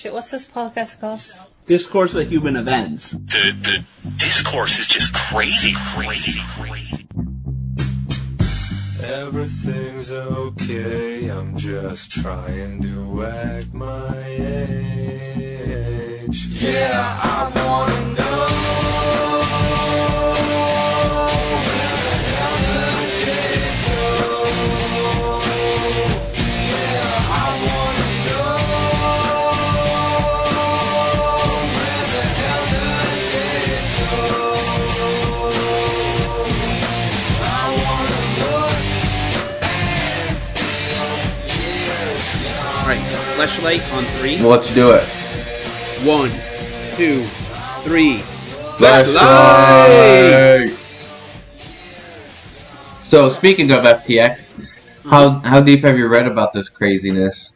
Shit, what's this podcast called? Discourse of Human Events. The discourse is just crazy. Everything's okay, I'm just trying to act my age. Yeah, I wanna know where the hell the days go. Yeah, I wanna know where the hell the days go. I wanna look. Alright, flashlight on 3. Let's do it. 1, 2, 3. Flashlight! So, speaking of FTX, how deep have you read about this craziness?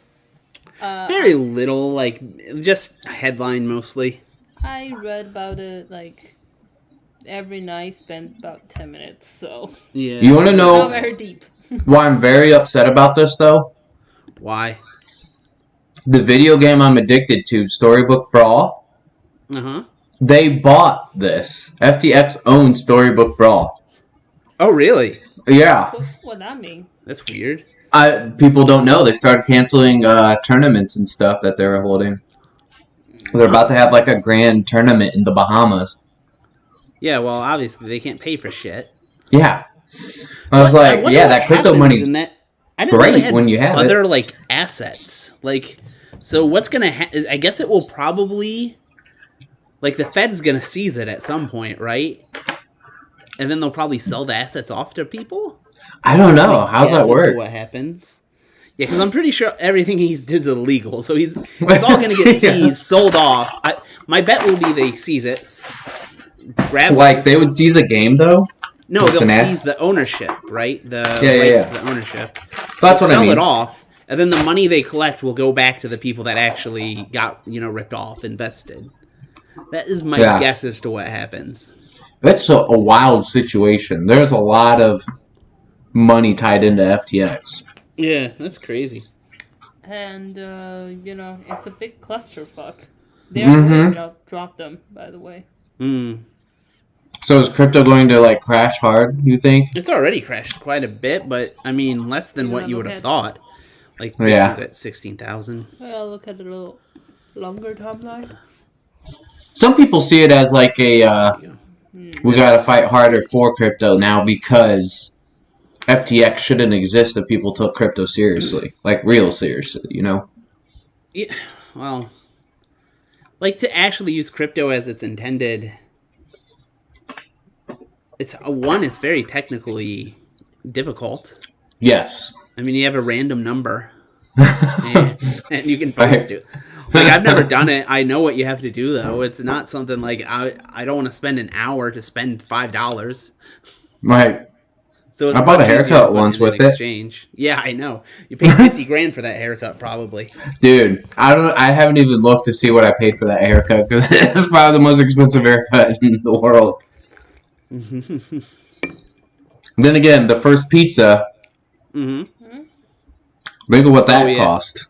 Very little, like, just headline mostly. I read about it, like, every night, spent about 10 minutes, so... Yeah. You want to Not know very deep. why I'm very upset about this, though? Why? The video game I'm addicted to, Storybook Brawl, Uh-huh. they bought this. FTX owns Storybook Brawl. Oh, really? Yeah. What that mean? That's weird. People don't know. They started canceling tournaments and stuff that they were holding. They're about to have like a grand tournament in the Bahamas. Yeah, well, obviously they can't pay for shit. Yeah. I was I like, wonder yeah, what that crypto happens money's in that. I didn't know great they had when you have other it. like assets. Like, so what's gonna? I guess it will probably, like, the Fed's gonna seize it at some point, right? And then they'll probably sell the assets off to people. I don't know. Like, How's guess that as to work? what happens? Yeah, because I'm pretty sure everything he did is illegal. So it's all gonna get seized, sold off. My bet will be they seize it, grab Like, they would seize a game, though? No, With they'll an seize the ownership, right? The Yeah, rights yeah. for the ownership. That's They'll what I sell mean. it off, and then the money they collect will go back to the people that actually got, ripped off, invested. That is my Yeah. guess as to what happens. That's a wild situation. There's a lot of money tied into FTX. Yeah, that's crazy. And, it's a big clusterfuck. They already dropped them, by the way. Hmm. So is crypto going to, like, crash hard, you think? It's already crashed quite a bit, but, I mean, less than what you would have thought. Like, Yeah. Bitcoin's at 16,000. Well, look at a little longer timeline. Some people see it as, like, we gotta fight harder for crypto now because FTX shouldn't exist if people took crypto seriously. Like, real seriously, Yeah, well, like, to actually use crypto as it's intended... It's very technically difficult. Yes. I mean, you have a random number, and you can post it. Like, I've never done it. I know what you have to do, though. It's not something like I don't want to spend an hour to spend $5. Right. So it's I bought a much easier to haircut put once in an with it. exchange. Yeah, I know. You paid $50,000 for that haircut, probably. Dude, I haven't even looked to see what I paid for that haircut because it's probably the most expensive haircut in the world. Then again, the first pizza. Mm-hmm. Think of what that yeah. cost.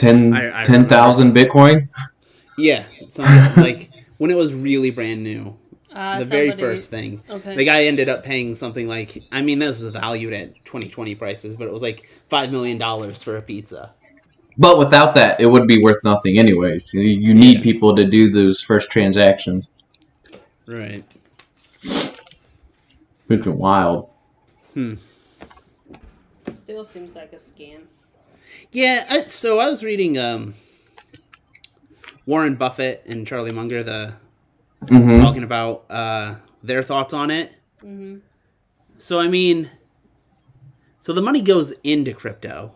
I 10,000 Bitcoin? Yeah, so like when it was really brand new. The very first thing. Okay. The guy ended up paying something like, I mean, this was valued at 2020 prices, but it was like $5 million for a pizza. But without that, it would be worth nothing anyways. You need people to do those first transactions. Right. Freaking wild. Still seems like a scam. Yeah, so I was reading Warren Buffett and Charlie Munger, talking about their thoughts on it. Mm-hmm. So, I mean, so the money goes into crypto,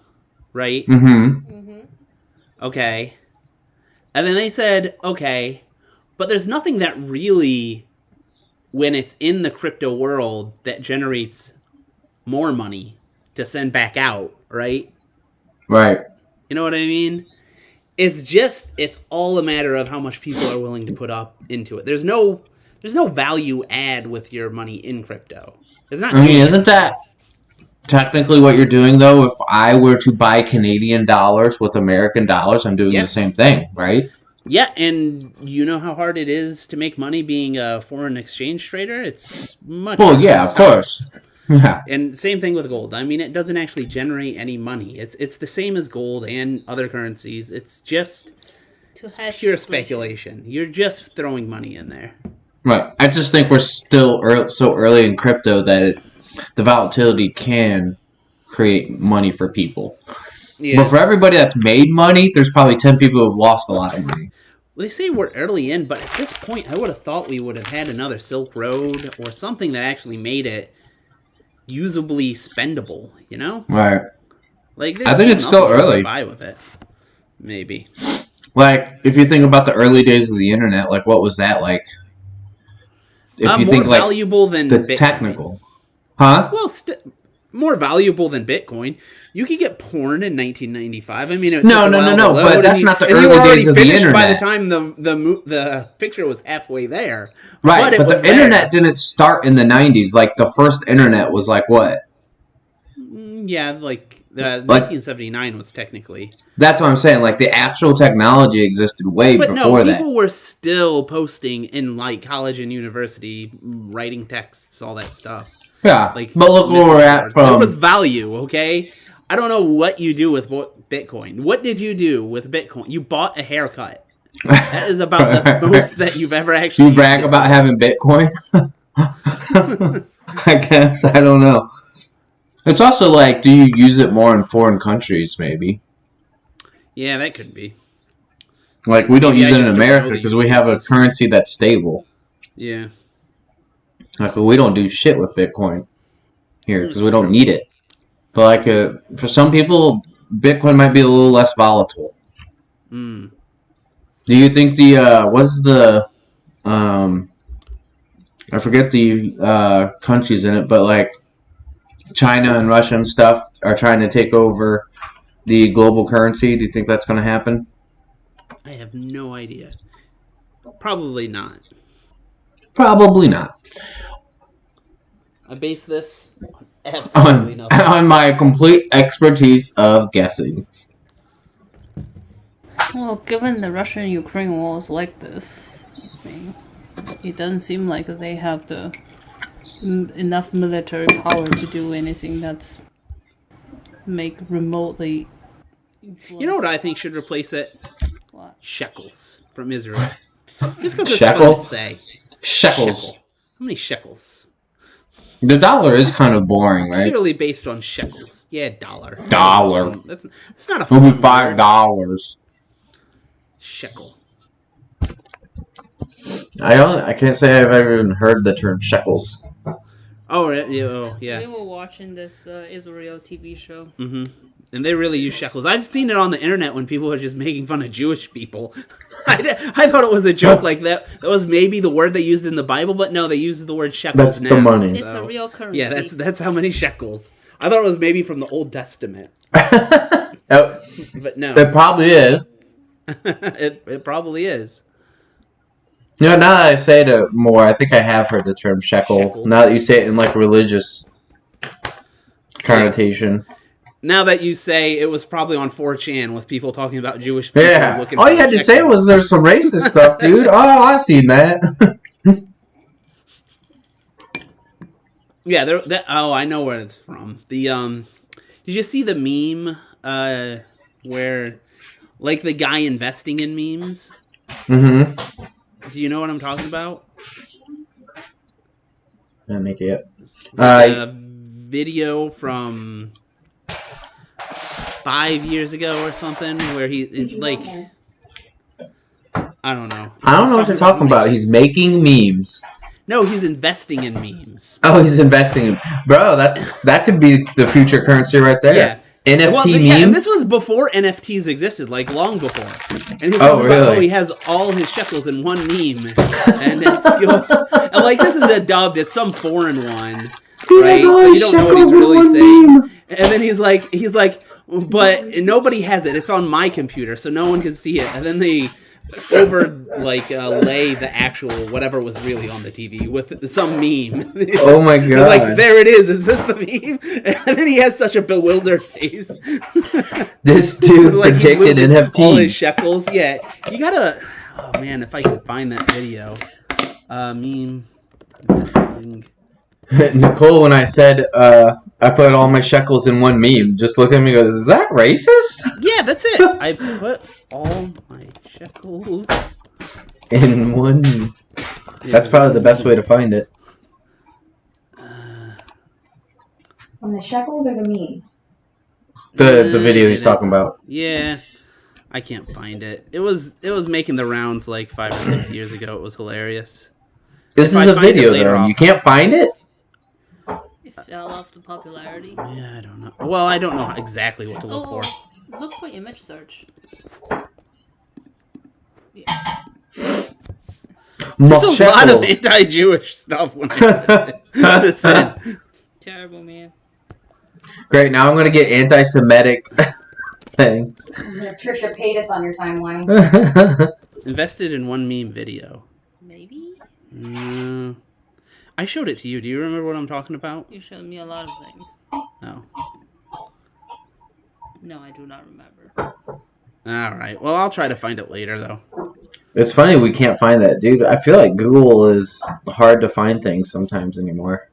right? Mm-hmm. Okay. And then they said, okay, but there's nothing that really, when it's in the crypto world, that generates more money to send back out, right? Right. You know what I mean? It's all a matter of how much people are willing to put up into it. There's no value add with your money in crypto. It's not. I mean, isn't that technically what you're doing, though? If I were to buy Canadian dollars with American dollars, I'm doing the same thing, right? Yeah, and you know how hard it is to make money being a foreign exchange trader? It's much Well, harder yeah, than of stocks. course. Yeah. And same thing with gold. I mean, it doesn't actually generate any money. It's the same as gold and other currencies. It's just To hedge pure inflation. speculation. You're just throwing money in there. Right. I just think we're still so early in crypto that the volatility can create money for people. Yeah. But for everybody that's made money, there's probably 10 people who've lost a lot of money. Well, they say we're early in, but at this point, I would have thought we would have had another Silk Road or something that actually made it usably spendable, you know? Right. Like, I think it's still nothing you can early. buy with it. Maybe. Like, if you think about the early days of the internet, like, what was that like? If you More think, like, valuable than the Bitcoin. technical. Huh? Well, more valuable than Bitcoin. You could get porn in 1995. I mean, it No, took a no, while no, to but load, that's and not the and you early were already days of the finished by the internet. time the picture was halfway there. Right, it but was the internet didn't start in the 90s. Like, the first internet was, like, what? Yeah, like 1979 was technically. That's what I'm saying. Like, the actual technology existed way But before no, that. people were still posting in like college and university, writing texts, all that stuff. Yeah, Like, but look where we're at there from... was value, okay? I don't know what you do with Bitcoin. What did you do with Bitcoin? You bought a haircut. That is about the most that you've ever actually You brag used it about for. having Bitcoin? I guess. I don't know. It's also like, do you use it more in foreign countries, maybe? Yeah, that could be. Like, we don't Maybe I use it in just don't know America the because use we have a cases. currency that's stable. Yeah. Like, we don't do shit with Bitcoin here because That's we don't true. need it. But, like, for some people, Bitcoin might be a little less volatile. Mm. Do you think what's the, I forget the countries in it, but, like, China and Russia and stuff are trying to take over the global currency? Do you think that's going to happen? I have no idea. Probably not. Probably not. I base this on absolutely nothing. On my complete expertise of guessing. Well, given the Russian-Ukraine war is like this, I mean, it doesn't seem like they have the enough military power to do anything that's make remotely influence. You know what I think should replace it? What? Shekels from Israel. Just because it's Shekel? fun to say. Shekels. Shekel. How many shekels? The dollar is kind of boring, right? Purely based on shekels. Yeah, dollar. Dollar. That's not a It'll fun be $5. word. Shekel. I can't say I've ever even heard the term shekels. Oh, yeah. We were watching this Israel TV show. Mm-hmm. And they really use shekels. I've seen it on the internet when people are just making fun of Jewish people. I thought it was a joke like that. That was maybe the word they used in the Bible, but no, they used the word shekels That's now. the money. It's a real currency. Yeah, that's how many shekels. I thought it was maybe from the Old Testament, It but no, probably is. it probably is. You know, now that I say it more, I think I have heard the term shekel. Shekel. Now that you say it in like religious connotation. Now that you say it was probably on 4chan with people talking about Jewish people Yeah. looking All for you had to say shekels. was there's some racist stuff, dude. Oh, I've seen that. Yeah, oh, I know where it's from. The did you see the meme where like the guy investing in memes? Mm-hmm. Do you know what I'm talking about? Can't make it. Like a video from 5 years ago or something where it's like I don't know. I don't know what you're talking about. He's making memes. No, he's investing in memes. Oh, he's investing in... Bro, that could be the future currency right there. Yeah. NFT Well, memes? yeah, and this was before NFTs existed, like long before. And he's Oh, talking about really? how he has all his shekels in one meme, and it's and like this is a dubbed, it's some foreign one, He right? has all So you his don't know what he's shekels in really one saying. meme. And then he's like, but nobody has it. It's on my computer, so no one can see it. And then they lay the actual whatever was really on the TV with some meme. Oh my They're god. like, there it is. Is this the meme? And then he has such a bewildered face. This dude Like he's predicted losing all his NFTs. shekels. Yeah, you gotta. Oh man, if I can find that video. Meme. Nicole, when I said I put all my shekels in one meme, just looked at me and goes, "Is that racist?" Yeah, that's it. I put all my shekels In one meme. That's probably the best way to find it. On the shekels or the meme? The video he's talking about. Yeah. I can't find it. It was making the rounds like 5 or 6 years ago. It was hilarious. This is a video though, and you can't find it? It fell off the popularity. Yeah, I don't know. Well, I don't know exactly what to look for. Look for image search. There's a lot of anti-Jewish stuff when I put this in. Terrible, man. Great, now I'm going to get anti-Semitic things. Trisha Paytas on your timeline. Invested in one meme video. Maybe? I showed it to you. Do you remember what I'm talking about? You showed me a lot of things. No. No, I do not remember. Alright, well, I'll try to find it later, though. It's funny we can't find that, dude. I feel like Google is hard to find things sometimes anymore.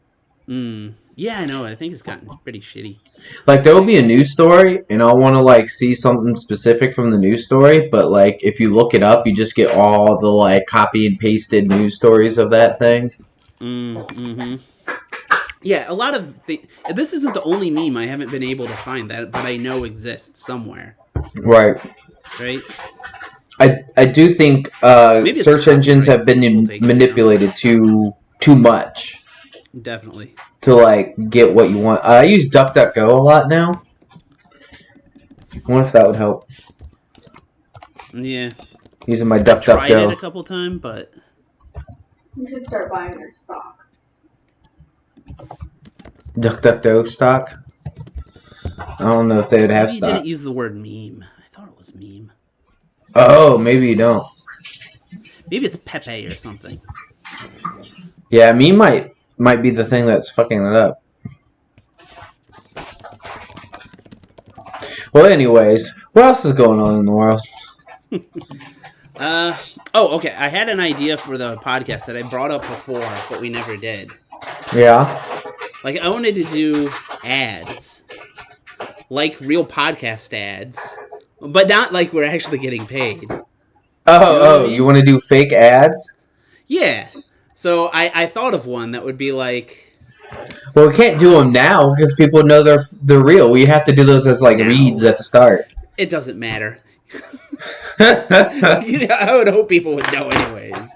Yeah, I know. I think it's gotten pretty shitty. Like, there will be a news story, and I'll want to, like, see something specific from the news story, but, like, if you look it up, you just get all the, like, copy and pasted news stories of that thing. Yeah, a lot of this isn't the only meme I haven't been able to find that I know exists somewhere. Right. Right? I do think search engines have been manipulated too much. Definitely. To, like, get what you want. I use DuckDuckGo a lot now. I wonder if that would help. Yeah. Using my I've tried DuckDuckGo. it a couple times, but... You should start buying their stock. DuckDuckGo stock? I don't know if they would have Maybe stock. you didn't use the word meme. I thought it was meme. Oh, maybe you don't. Maybe it's Pepe or something. Yeah, meme might be the thing that's fucking it up. Well, anyways, what else is going on in the world? Oh, okay. I had an idea for the podcast that I brought up before, but we never did. Yeah. Like, I wanted to do ads. Like real podcast ads. But not like we're actually getting paid. You want to do fake ads? Yeah. So I thought of one that would be like... Well, we can't do them now because people know they're real. We have to do those as, like, reads at the start. It doesn't matter. I would hope people would know anyways.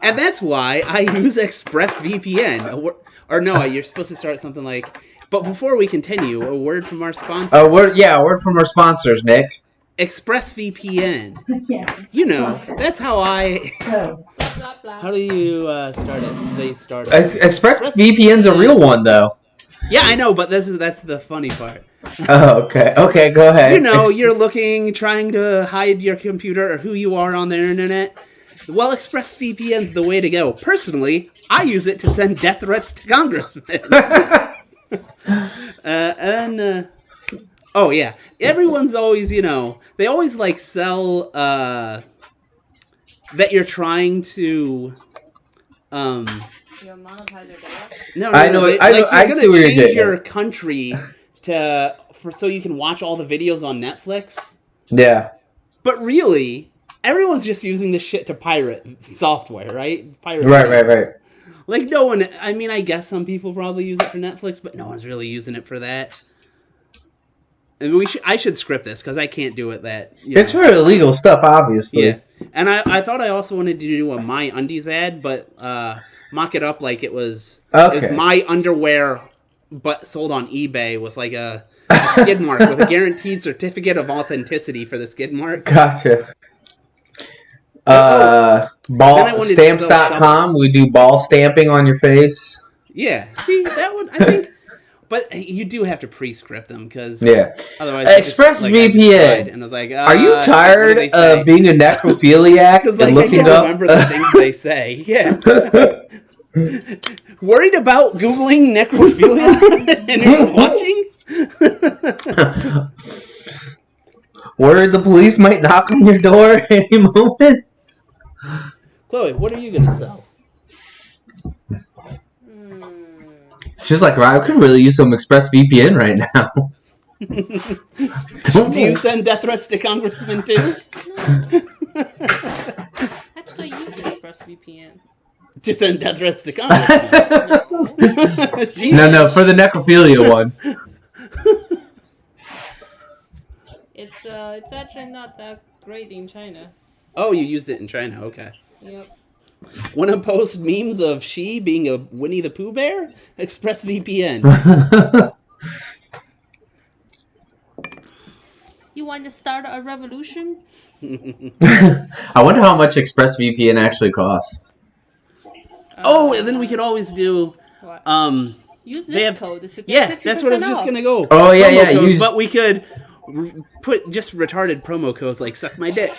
And that's why I use ExpressVPN. Or no, you're supposed to start something like... But before we continue, a word from our sponsor. A word from our sponsors, Nick. ExpressVPN. Yeah. You know, that's how I... Toast. How do you start it? They start it. ExpressVPN's a real one, though. Yeah, I know, but that's the funny part. Oh, okay. Okay, go ahead. You know, you're trying to hide your computer or who you are on the internet. Well, ExpressVPN's the way to go. Personally, I use it to send death threats to congressmen. Oh, yeah. Everyone's always, they always, like, sell, that you're trying to, You monetize your data? No, I know. You're I see where you're change getting your at. country so you can watch all the videos on Netflix. Yeah. But really, everyone's just using this shit to pirate software, right? Pirate Right. videos. Like, no one... I mean, I guess some people probably use it for Netflix, but no one's really using it for that. And I should script this, because I can't do it It's for illegal stuff, obviously. Yeah. And I thought I also wanted to do a My Undies ad, but mock it up like it was... Okay. It was My Underwear, but sold on eBay with, like, a skid mark, with a guaranteed certificate of authenticity for the skid mark. Gotcha. Stamps.com, we do ball stamping on your face. Yeah. See, that would, I think... But you do have to pre-script them, because otherwise... ExpressVPN. And I was like, are you tired of being a necrophiliac and looking I can't up... remember the things they say. Yeah. Worried about Googling necrophilia and who's watching? Worried the police might knock on your door at any moment? Chloe, what are you gonna sell? She's like, I could really use some ExpressVPN right now. Do you send death threats to congressmen too? Actually, I used ExpressVPN. To send death threats to congressmen? No, for the necrophilia one. It's actually not that great in China. Oh, you used it in China, okay. Yep. Want to post memes of she being a Winnie the Pooh bear? ExpressVPN. You want to start a revolution? I wonder how much ExpressVPN actually costs. Oh, and then we could always do... What? Use they this have- code to get Yeah, 50% that's what I was just off. going to go. Oh, yeah, Promo yeah. codes, but we could put just retarded promo codes like suck my dick.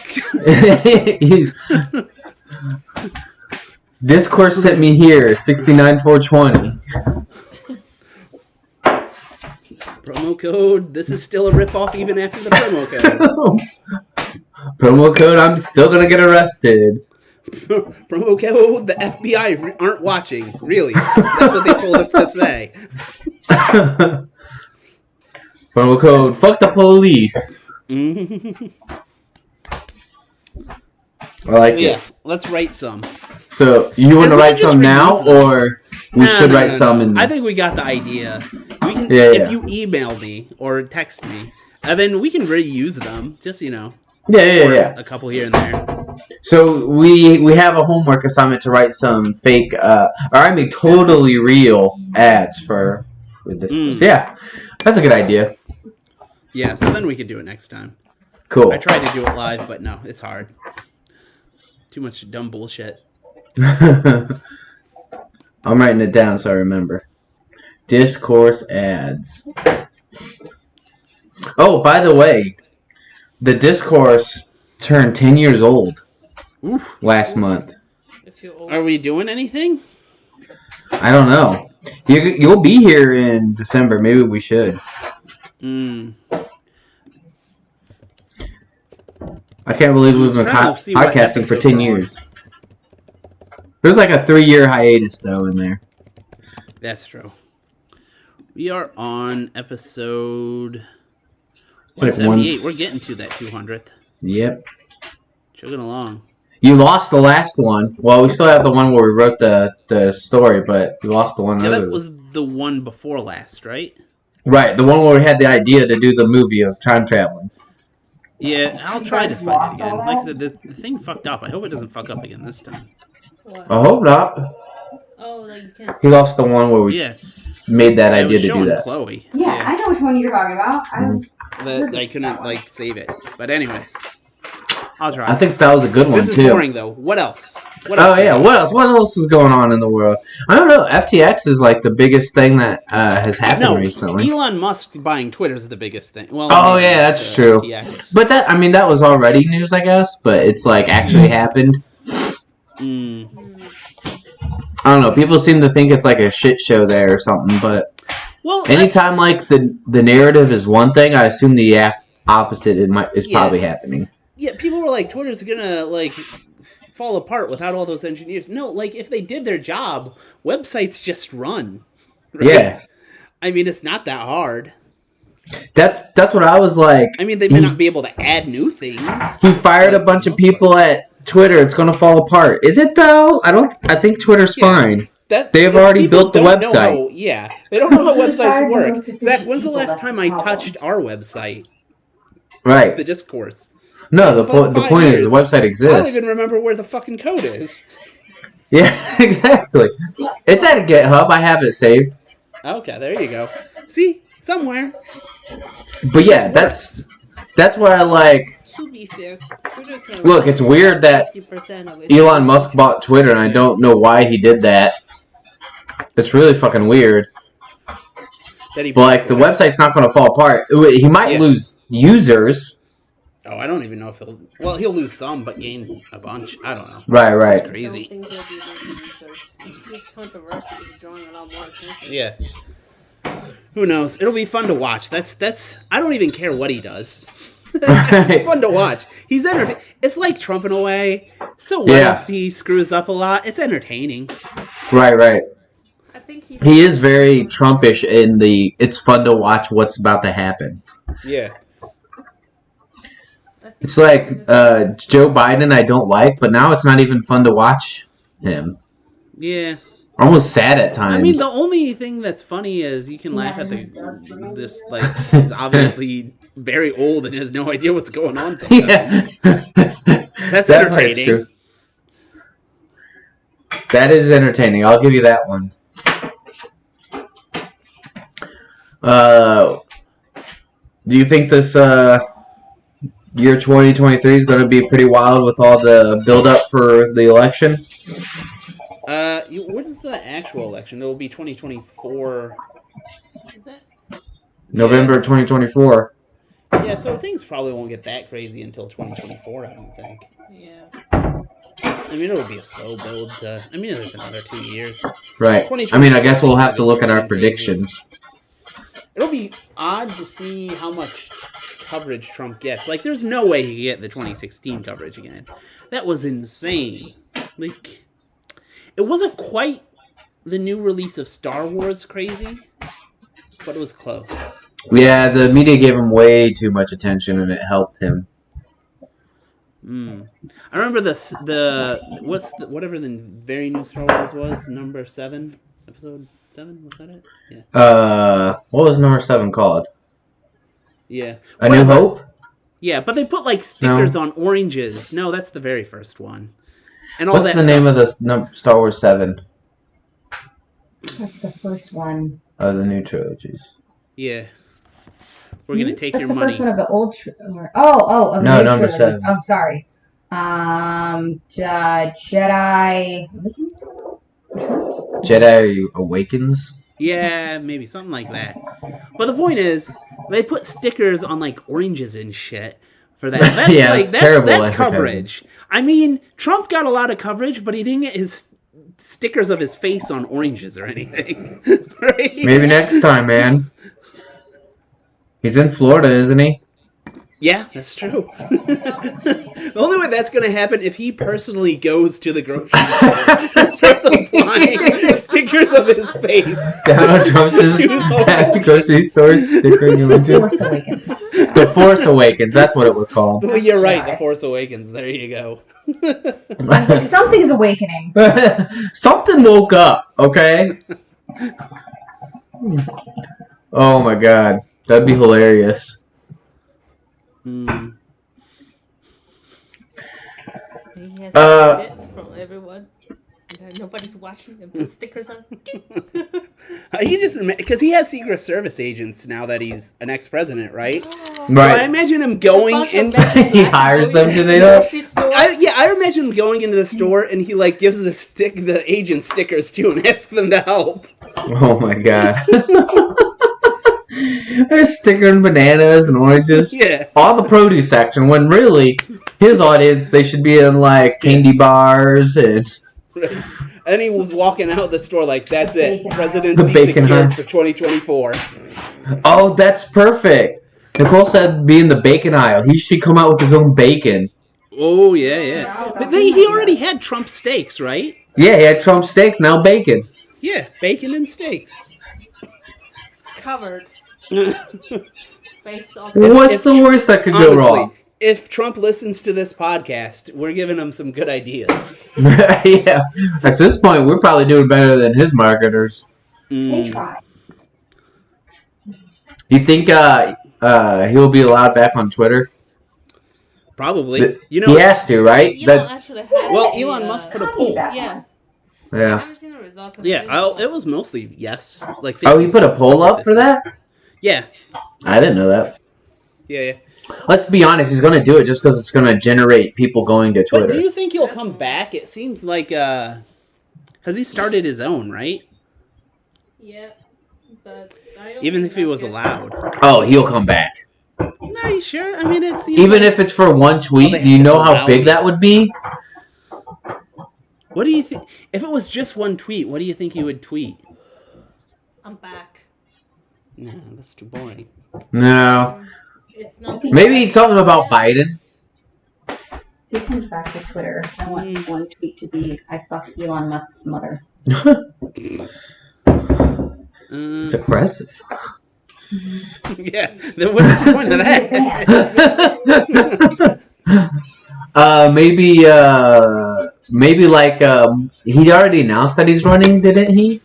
Discourse sent me here, 69420. Promo code, this is still a ripoff even after the promo code. Promo code, I'm still gonna get arrested. Promo code, the FBI aren't watching. Really. That's what they told us to say. Promo code, fuck the police. I like Yeah, it. let's write some. So, you want to And we write can just some now, reuse them. or we should write some in... I think we got the idea. We can, Yeah, if yeah. you email me or text me, and then we can reuse them. Just, Yeah. a couple here and there. So, we have a homework assignment to write some fake, or I mean totally real ads for this. Yeah, that's a good idea. Yeah, so then we could do it next time. Cool. I tried to do it live, but no, it's hard. Too much dumb bullshit. I'm writing it down so I remember. Discourse ads. Oh, by the way, the Discourse turned 10 years old last month. If you're old. Are we doing anything? I don't know. You'll be here in December. Maybe we should. I can't believe we've been trying to see what podcasting for episode 10 we're on. years. There's like a 3-year hiatus, though, in there. That's true. We are on episode like 178. We're getting to that 200th. Yep. Chugging along. You lost the last one. Well, we still have the one where we wrote the story, but you lost the one. Yeah, that other. was the one before last, right? Right, the one where we had the idea to do the movie of time traveling. Yeah, I'll try to find it again. Like I said, the thing fucked up. I hope it doesn't fuck up again this time. What? I hope not. Oh, like you can't. He lost the one where we Yeah, made that I idea was to do showing that. Chloe. Yeah, I know which one you're talking about. That I couldn't like save it. But anyways, I'll try. I think that was a good one this is too. boring though. What else? What Oh else? yeah, what else? What else is going on in the world? I don't know. FTX is like the biggest thing that has happened No, recently. Elon Musk buying Twitter is the biggest thing. Well, Oh maybe yeah, that's true. FTX. But that was already news, I guess. But it's like actually happened. I don't know. People seem to think it's like a shit show there or something. But Well, anytime like the narrative is one thing, I assume the opposite is Yeah. probably happening. yeah, people were like, Twitter's gonna like fall apart without all those engineers. No, like if they did their job, websites just run. Right? Yeah, I mean, it's not that hard. that's what I was like. I mean, they may not be able to add new things. He fired a bunch of people at Twitter. It's gonna fall apart. Is it though? I think Twitter's Yeah. fine. They've They've already built the website. They don't know how websites work. Most efficient Zach, when's the people, last that's time the I problem. touched our website, Right. the Discourse? No, the About 5 point is years. the website I exists. don't even remember where the fucking code is. Yeah, exactly. It's at GitHub. I have it saved. Okay, there you go. See, somewhere. But yeah, It that's works. why I like. To be fair, Twitter can Look, it's weird that 50% of it. Elon Musk bought Twitter, and I don't know why he did that. It's really fucking weird. That he But like, the website's not going to fall apart. He might Yeah. lose users. Oh, I don't even know if he'll. Well, he'll lose some, but gain a bunch. I don't know. Right, It's right. I don't crazy. think he'll be losing users. His controversy is drawing a lot more attention. Yeah. Who knows? It'll be fun to watch. That's. I don't even care what he does. It's fun to watch. He's entertaining. It's like Trump in a way. So what if he screws up a lot? It's entertaining. Right. I think He is very Trumpish in the it's fun to watch what's about to happen. Yeah. It's like Joe Biden I don't like, but now it's not even fun to watch him. Yeah. Almost sad at times. I mean, the only thing that's funny is you can laugh at this, like, he's obviously very old and has no idea what's going on sometimes. That's entertaining. True. That is entertaining. I'll give you that one. Do you think this year 2023 is going to be pretty wild with all the build-up for the election? What is the actual election? It will be 2024. Is it? November 2024. Yeah, so things probably won't get that crazy until 2024, I don't think. Yeah. I mean, it'll be a slow build. There's another 2 years. Right. I mean, I guess we'll have to look at our predictions. It'll be odd to see how much coverage Trump gets. Like, there's no way he can get the 2016 coverage again. That was insane. Like, it wasn't quite the new release of Star Wars crazy, but it was close. Yeah, the media gave him way too much attention, and it helped him. I remember whatever the very new Star Wars was, number 7, episode 7. Was that it? Yeah. What was number 7 called? Yeah. A New Hope. Yeah, but they put like stickers on oranges. No, that's the very first one. And all What's that the name of the Star Wars 7? That's the first one. Of the new trilogies. Yeah. We're going to take That's your the money. first one of the old of No, the new number trilogy. 7. I'm sorry. Jedi Jedi Awakens? Yeah, maybe something like that. But the point is, they put stickers on like oranges and shit for that. That's Yeah, that's coverage. I mean, Trump got a lot of coverage, but he didn't get his stickers of his face on oranges or anything. Right? Maybe next time, man. He's in Florida, isn't he? Yeah, that's true. The only way that's going to happen if he personally goes to the grocery store and starts applying stickers of his face. Donald Trump's at the grocery store stickering images. Force Awakens. The Force Awakens, that's what it was called. Well, you're right, The Force Awakens. There you go. Something's awakening. Something woke up, okay? Oh my god. That'd be hilarious. He has to get it from everyone. Nobody's watching and put stickers on. He just, because he has Secret Service agents now that he's an ex-president, right? Right. So I imagine him going in. He hires them, do they know? I imagine him going into the store and he like gives the agent stickers too and asks them to help. Oh my god. They're stickering bananas and oranges. Yeah. On the produce section, when really, his audience, they should be in like candy bars and... Right. And he was walking out the store like, that's it. Presidency The bacon secured aisle. for 2024. Oh, that's perfect. Nicole said be in the bacon aisle. He should come out with his own bacon. Oh, yeah. But he already had Trump steaks, right? Yeah, he had Trump steaks, now bacon. Yeah, bacon and steaks. Covered. Based on What's the worst that could go wrong? If Trump listens to this podcast, we're giving him some good ideas. Yeah. At this point, we're probably doing better than his marketers. They try. You think he'll be allowed back on Twitter? Probably. He has to, right? Elon Musk put a poll. Yeah. I Yeah. haven't seen the result. It was mostly yes. Like Oh, he put a poll up for that? Yeah. I didn't know that. Yeah. Let's be honest, he's going to do it just because it's going to generate people going to Twitter. But do you think he'll come back? It seems like, has he started his own, right? Yeah. But I don't Even think if he was that allowed. Oh, he'll come back. Are you sure? I mean, it seems Even like, if it's for one tweet, they do you have to know how allow big it. that would be? What do you think? If it was just one tweet, what do you think he would tweet? I'm back. No, that's too boring. No. It's not. Maybe something about Biden. he comes back to Twitter, I want one tweet to be, I fuck Elon Musk's mother. It's aggressive. Yeah. Then what's the point of that? Maybe like he already announced that he's running, didn't he?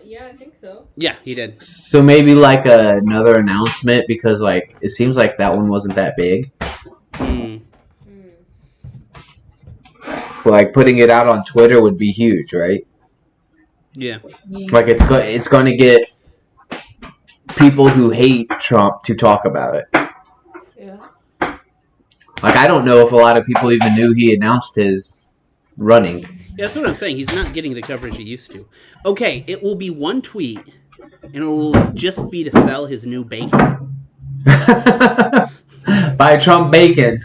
Yeah, I think so. Yeah, he did. So maybe like another announcement because like it seems like that one wasn't that big. Like putting it out on Twitter would be huge, right? Yeah. Like it's going to get people who hate Trump to talk about it. Yeah. Like I don't know if a lot of people even knew he announced his running. Yeah, that's what I'm saying. He's not getting the coverage he used to. Okay, it will be one tweet, and it will just be to sell his new bacon. Buy Trump bacon.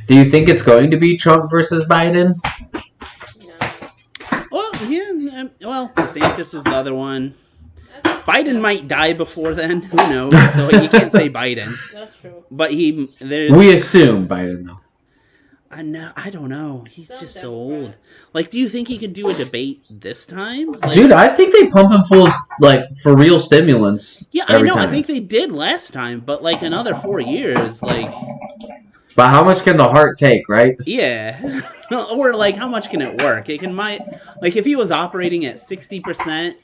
Do you think it's going to be Trump versus Biden? Well, yeah. Well, DeSantis is the other one. Biden might die before then. Who knows? So you can't say Biden. That's true. But we assume Biden, though. I don't know. He's just so old. Like, do you think he could do a debate this time? Like, dude, I think they pump him full of, like, for real stimulants. Yeah, I know. Time. I think they did last time, but, like, another 4 years, like... But how much can the heart take, right? Yeah. Or, like, how much can it work? Like, if he was operating at 60%,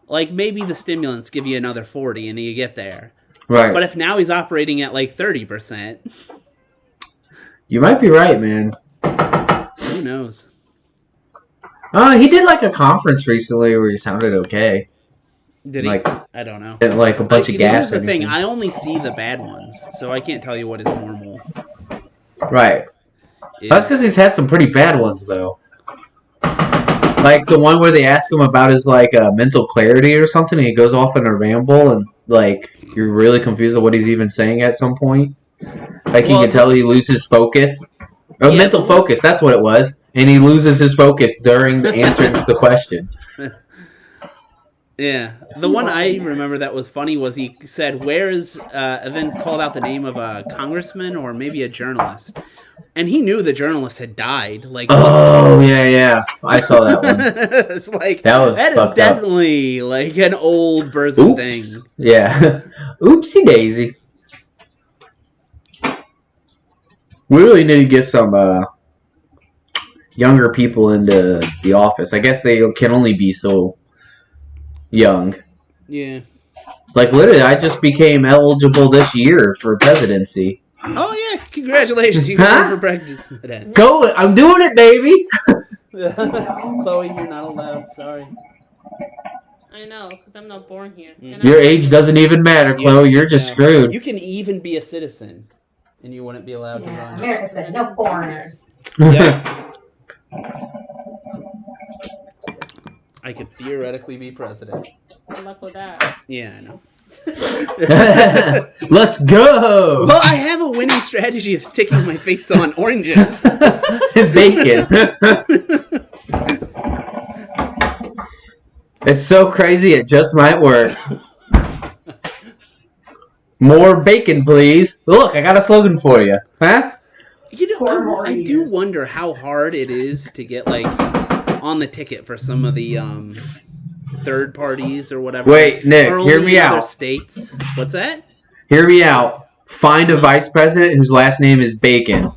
like, maybe the stimulants give you another 40 and you get there. Right. But if now he's operating at, like, 30%... You might be right, man. Who knows? He did, like, a conference recently where he sounded okay. Did he? Like, I don't know. And, like, a bunch of gas. Here's the thing. I only see the bad ones, so I can't tell you what is normal. Right. That's because he's had some pretty bad ones, though. Like the one where they ask him about his like mental clarity or something, and he goes off in a ramble, and like you're really confused of what he's even saying at some point. Like you can tell he loses focus, or mental focus. That's what it was, and he loses his focus during answering the question. Yeah, the one I remember that was funny was he said, "Where's?" And then called out the name of a congressman or maybe a journalist, and he knew the journalist had died. Like, oh yeah, I saw that one. It's like that is definitely like an old person thing. Yeah, oopsie daisy. We really need to get some younger people into the office. I guess they can only be so young. Yeah. Like, literally, I just became eligible this year for presidency. Oh, yeah. Congratulations. You got for presidency. Go. I'm doing it, baby. Chloe, you're not allowed. Sorry. I know, because I'm not born here. Your age doesn't even matter, Chloe. You're just screwed. You can even be a citizen, and you wouldn't be allowed to run. America said no foreigners. Yeah. I could theoretically be president. Good luck with that. Yeah, I know. Let's go! Well, I have a winning strategy of sticking my face on oranges. Bacon. It's so crazy, it just might work. More bacon, please. Look, I got a slogan for you. Huh? You know, I do wonder how hard it is to get, like, on the ticket for some of the third parties or whatever. Wait, Nick, hear me out. States. What's that? Hear me out. Find a vice president whose last name is Bacon.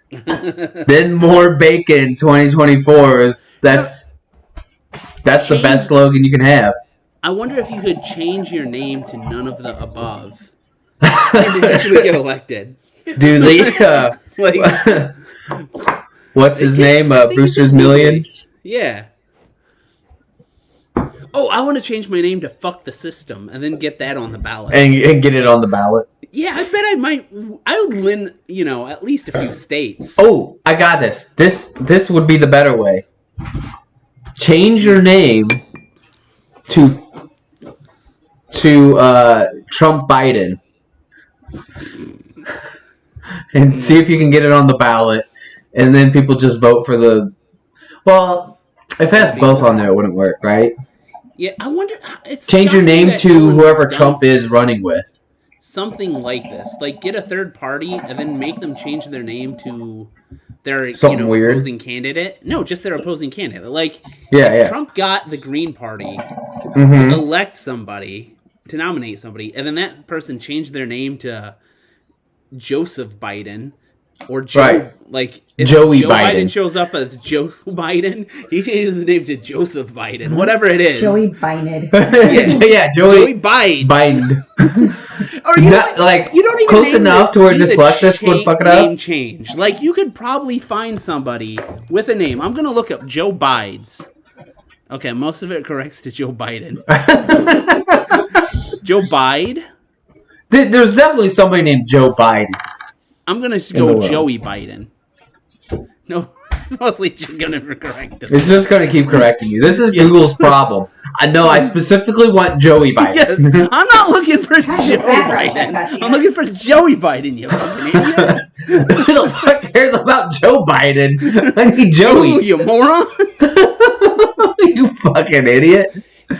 Then more bacon 2024 is that's the best slogan you can have. I wonder if you could change your name to none of the above and actually get elected. Do the what's his name? Brewster's Million. Yeah. Oh, I want to change my name to Fuck the System and then get that on the ballot. And get it on the ballot. Yeah, I bet I might. I would win, at least a few states. Oh, I got this. This would be the better way. Change your name to Trump Biden. And see if you can get it on the ballot. And then people just vote for the... Well, if it has both on there, it wouldn't work, right? Yeah, I wonder... Change your name to whoever Trump is running with. something like this. Like, get a third party and then make them change their name to their Something weird. opposing candidate. No, just their opposing candidate. Like, Yeah, if yeah. Trump got the Green Party, Mm-hmm. elect somebody to nominate somebody, and then that person changed their name to Joseph Biden or Joe. Right. Like, if Joey Joe Biden. shows up as Joe Biden, he changes his name to Joseph Biden, whatever it is. Joey Biden. Yeah, Joey Biden. Biden. Or you Not, don't, like, you don't even close name enough it- to where need a dyslexic would fuck it up? Name change. Like, you could probably find somebody with a name. I'm gonna look up Joe Bides. Okay, most of it corrects to Joe Biden. Joe Bide. There's definitely somebody named Joe Biden. I'm gonna the go world. Joey Biden. No, it's mostly gonna correct him. It's just going to keep correcting you. This is Yes. Google's problem. I know. I specifically want Joey Biden. Yes, I'm not looking for How's Joe your background check Biden. got you? I'm looking for Joey Biden, you fucking idiot. Who the fuck cares about Joe Biden? I need Ooh, Joey. you moron. You fucking idiot.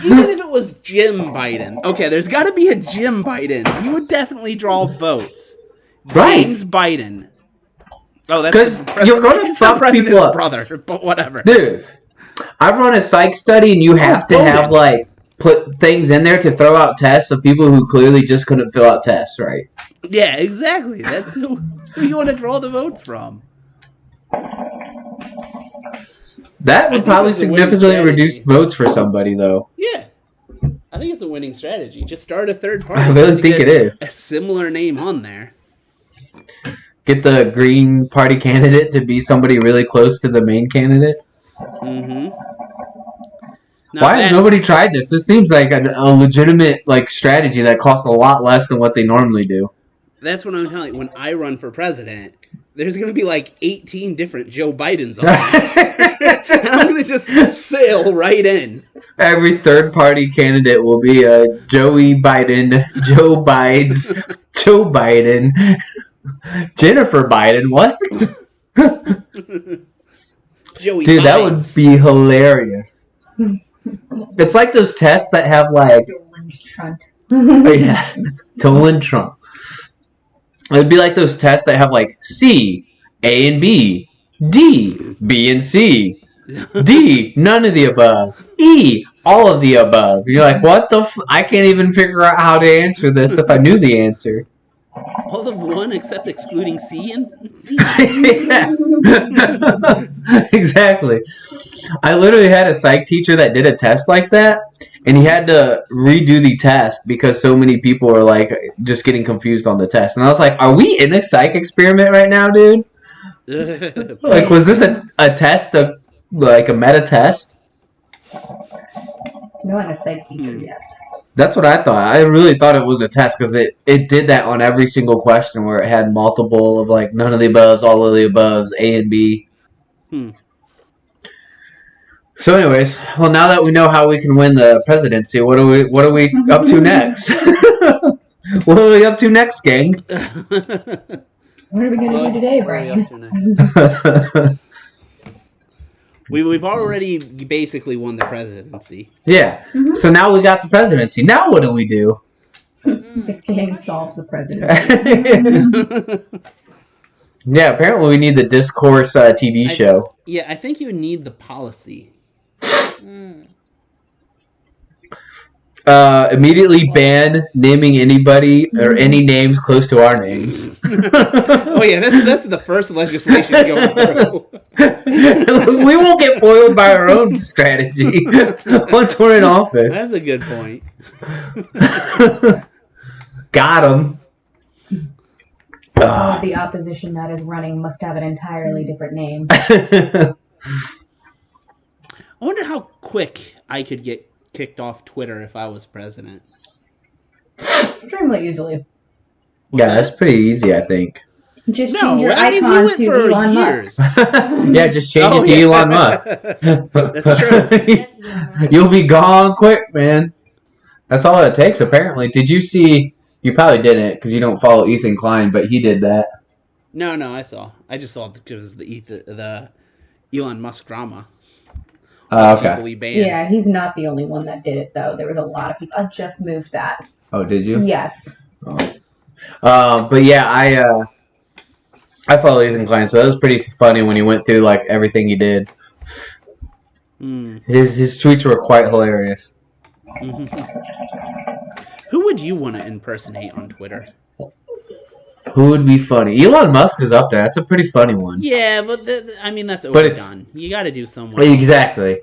Even if it was Jim Biden. Okay, there's got to be a Jim Biden. He would definitely draw votes. Right. James Biden. Oh, that's 'Cause the you're gonna it's the fuck president's people up. brother, but whatever. Dude, I run a psych study and you have to have, voted. like, put things in there to throw out tests of people who clearly just couldn't fill out tests, right? Yeah, exactly. That's who you want to draw the votes from. That I would think probably that's a winning significantly strategy. reduce votes for somebody, though. Yeah. I think it's a winning strategy. Just start a third party. I really just to think get it is. A similar name on there. Get the Green Party candidate to be somebody really close to the main candidate. Mm-hmm. Why has nobody tried this? This seems like a legitimate like strategy that costs a lot less than what they normally do. That's what I'm telling you. When I run for president, there's going to be like 18 different Joe Bidens on there. And I'm going to just sail right in. Every third party candidate will be a Joey Biden, Joe Bides, Joe Biden, Jennifer Biden. What? Joey Dude, that would Bides. be hilarious. It's like those tests that have like, Trump. oh yeah, Donald Trump. It'd be like those tests that have like C, A and B, D, B and C, D, none of the above, E, all of the above. You're like, what the I can't even figure out how to answer this if I knew the answer. All of one except excluding C and D. Yeah. Exactly. I literally had a psych teacher that did a test like that, and he had to redo the test because so many people were like just getting confused on the test. And I was like, are we in a psych experiment right now, dude? Like, was this a test of like a meta test? Knowing a psych teacher, yes. That's what I thought. I really thought it was a test because it did that on every single question where it had multiple of like none of the aboves, all of the aboves, A and B. So, anyways, well, now that we know how we can win the presidency, what are we up to next? What are we up to next, gang? What are we going to do today, Brian? We've already basically won the presidency. Yeah. So now we got the presidency. Now what do we do? The king solves the president. Yeah, apparently we need the Discourse TV show. Yeah, I think you need the policy. Immediately ban naming anybody or any names close to our names. Oh yeah, that's the first legislation going through. We won't get foiled by our own strategy once we're in office. That's a good point. Got him. All of the opposition that is running must have an entirely different name. I wonder how quick I could get kicked off Twitter if I was president. Extremely easily. Yeah, that's pretty easy, I think. Just No, change your I mean, icon we went to for Elon years. Musk. Yeah, just change Oh, it to yeah. Elon Musk. That's true. You'll be gone quick, man. That's all it takes, apparently. Did you see... You probably didn't, because you don't follow Ethan Klein, but he did that. No, I saw. I just saw it because the Elon Musk drama. Okay. People he banned. Yeah, he's not the only one that did it, though. There was a lot of people. I just moved that. Oh, did you? Yes. Oh. But yeah, I follow Ethan Klein, so that was pretty funny when he went through like everything he did. His tweets were quite hilarious. Who would you want to impersonate on Twitter? Who would be funny? Elon Musk is up there. That's a pretty funny one. Yeah, but I mean that's overdone. You got to do someone. Exactly.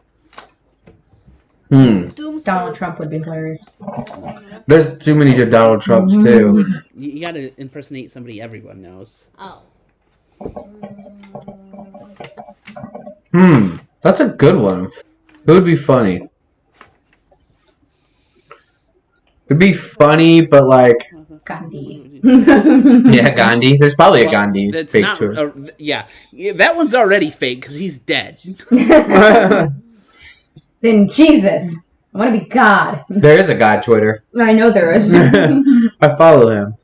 Donald Trump would be hilarious. There's too many good Donald Trumps too. You got to impersonate somebody everyone knows. Oh. That's a good one. Who would be funny? It'd be funny, but like Gandhi. yeah, Gandhi. There's probably a Gandhi That's fake not. Twitter. Yeah, that one's already fake because he's dead. Then Jesus. I want to be God. There is a God Twitter. I know there is. I follow him.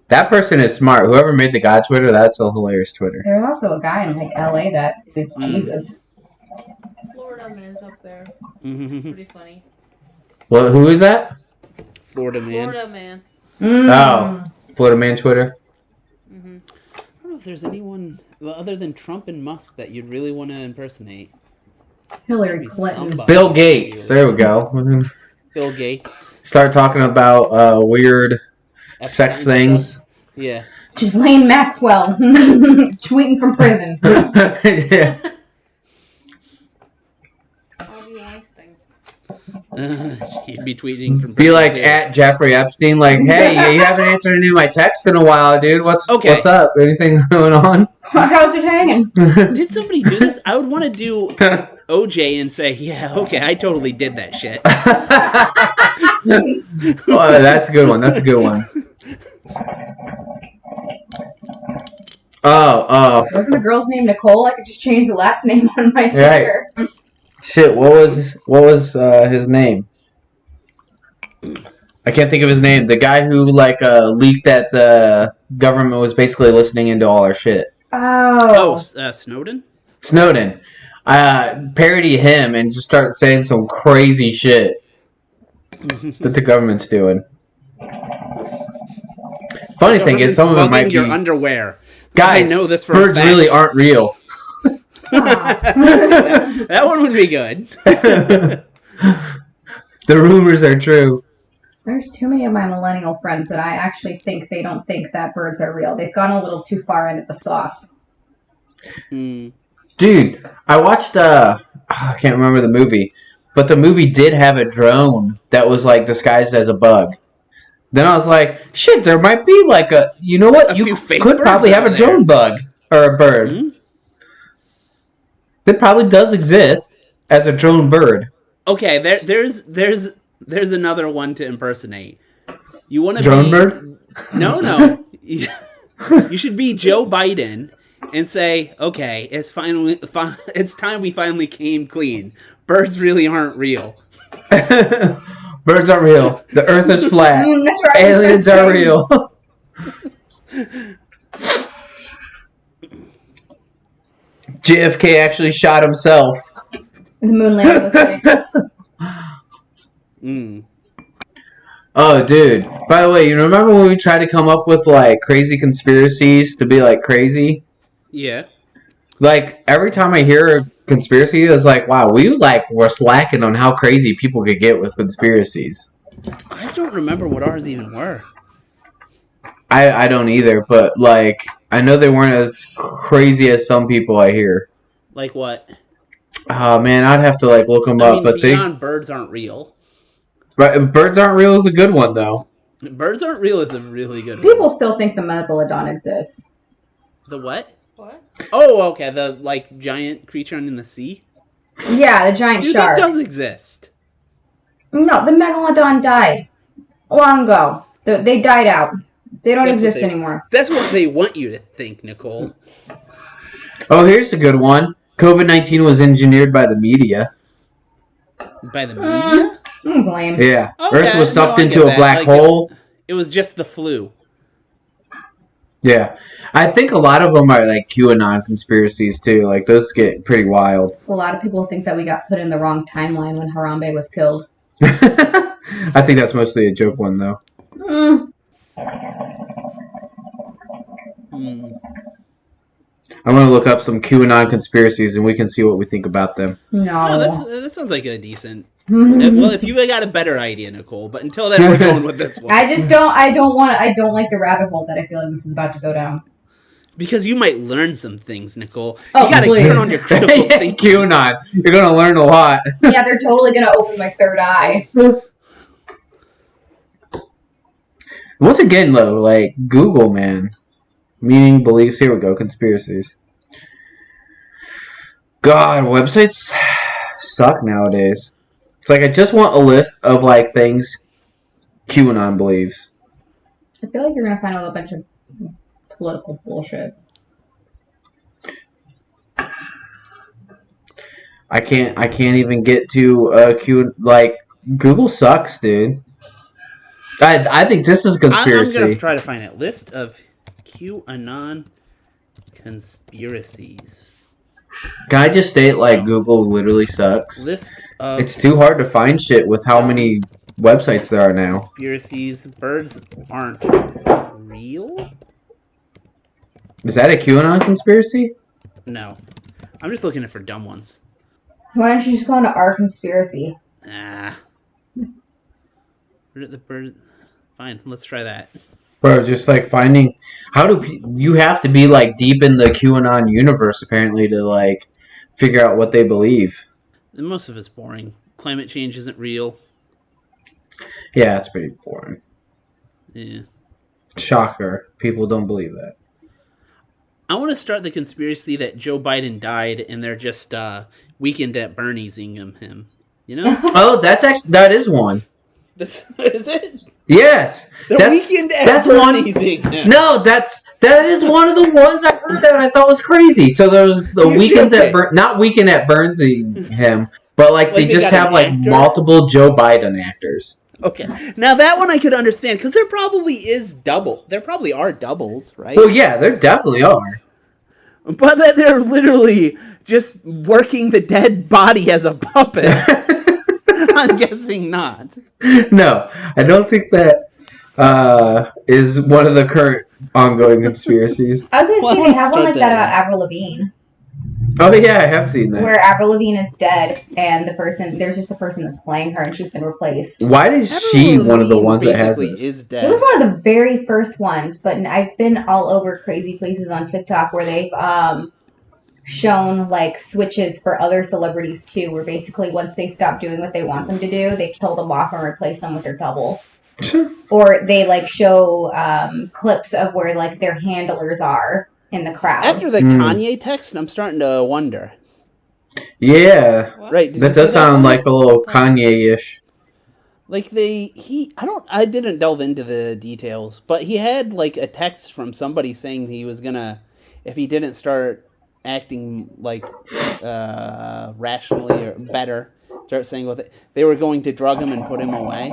That person is smart. Whoever made the God Twitter, that's a hilarious Twitter. There's also a guy in like LA that is Jesus. Florida man's up there. It's pretty funny. Well, who is that? Florida man. Florida man. Oh, Florida man Twitter. I don't know if there's anyone other than Trump and Musk that you'd really want to impersonate. Hillary Clinton. Somebody. Bill Gates. There we go. Bill Gates. Start talking about weird sex Epstein things. stuff. Yeah. Ghislaine Maxwell. Tweeting from prison. Yeah. Harvey Weinstein. He'd be tweeting from. Be like too. at Jeffrey Epstein, like, hey, you haven't answered any of my texts in a while, dude. What's up? Anything going on? How's it hanging? Did somebody do this? I would want to do OJ and say, yeah, okay, I totally did that shit. Oh, that's a good one. That's a good one. Oh. Wasn't the girl's name Nicole? I could just change the last name on my Twitter. Right. Shit, what was his name? I can't think of his name. The guy who leaked that the government was basically listening into all our shit. Oh. Snowden? Snowden. Parody him and just start saying some crazy shit that the government's doing. Funny thing is, some of them might be your underwear. Guys, I know this for birds a fact. really aren't real. That one would be good. The rumors are true. There's too many of my millennial friends that I actually think they don't think that birds are real. They've gone a little too far into the sauce. Dude, I watched, I can't remember the movie, but the movie did have a drone that was, disguised as a bug. Then I was like, shit, there might be, you know what? You could probably have a drone bug, or a bird. Mm-hmm. That probably does exist as a drone bird. Okay, there's another one to impersonate. You want to drone bird? No. You should be Joe Biden and say, okay, it's time we finally came clean. Birds really aren't real. Birds aren't real. The earth is flat. That's right. Aliens are real. JFK actually shot himself. The moon landing was fake. Oh, dude. By the way, you remember when we tried to come up with, crazy conspiracies to be, crazy? Yeah. Every time I hear a conspiracy, it's wow, we, were slacking on how crazy people could get with conspiracies. I don't remember what ours even were. I don't either, but, I know they weren't as crazy as some people I hear. Like what? Oh, man, I'd have to, look them up. But beyond birds aren't real. Right, birds aren't real is a good one, though. Birds aren't real is a really good one. People still think the megalodon exists. The what? What? Oh, okay, the, giant creature in the sea? Yeah, the giant shark. That does exist. No, the megalodon died long ago. They died out. They don't exist anymore. That's what they want you to think, Nicole. Oh, here's a good one. COVID-19 was engineered by the media. By the media? Lame. Yeah. Okay, Earth was sucked into a black hole. It was just the flu. Yeah. I think a lot of them are QAnon conspiracies too. Those get pretty wild. A lot of people think that we got put in the wrong timeline when Harambe was killed. I think that's mostly a joke one though. I'm gonna look up some QAnon conspiracies and we can see what we think about them. No. Oh, that sounds like a decent. Well, if you got a better idea, Nicole, but until then, we're going with this one. I don't like the rabbit hole that I feel like this is about to go down. Because you might learn some things, Nicole. Oh, You gotta please. turn on your critical thinking. QAnon, you're gonna learn a lot. Yeah, they're totally gonna open my third eye. Once again, though, like Google, man, meaning beliefs. Here we go, conspiracies. God, websites suck nowadays. It's like I just want a list of like things QAnon believes. I feel like you're gonna find a little bunch of political bullshit. I can't even get to like Google sucks, dude. I think this is a conspiracy. I'm gonna try to find a list of QAnon conspiracies. Can I just state like Google literally sucks? List of It's too hard to find shit with how many websites there are now. conspiracies. Birds aren't real? Is that a QAnon conspiracy? No. I'm just looking for dumb ones. Why don't you just go into our conspiracy? Ah. Where did the bird... Fine, let's try that. Bro, just like finding you have to be like deep in the QAnon universe apparently to like figure out what they believe. And most of it's boring. Climate change isn't real. Yeah, it's pretty boring. Yeah. Shocker. People don't believe that. I want to start the conspiracy that Joe Biden died and they're just Weekend at Bernie'sing him. You know? Oh, that is one. Is it? Yes. Weekend at Bernie'sing him. No, that is one of the ones I heard that I thought was crazy. So there's the weekends at not Weekend at Bernie'sing him, but like they just have like multiple Joe Biden actors. Okay, now that one I could understand because there probably are doubles, right? Well, yeah, there definitely are. But that they're literally just working the dead body as a puppet. I'm guessing not. No, I don't think that is one of the current ongoing conspiracies. I was gonna say they have one like that about Avril Lavigne. Oh yeah, I have seen that. Where Avril Lavigne is dead, and there's just a person that's playing her, and she's been replaced. Why is she one of the ones that has this? Is dead. It was one of the very first ones, but I've been all over crazy places on TikTok where they've shown like switches for other celebrities too, where basically once they stop doing what they want them to do, they kill them off and replace them with their double. Or they like show clips of where like their handlers are in the crowd. After the Kanye text, I'm starting to wonder. Yeah, right. That does sound like a little Kanye-ish. Like I didn't delve into the details, but he had like a text from somebody saying he was gonna, if he didn't start acting like rationally or better, start saying what they were going to drug him and put him away.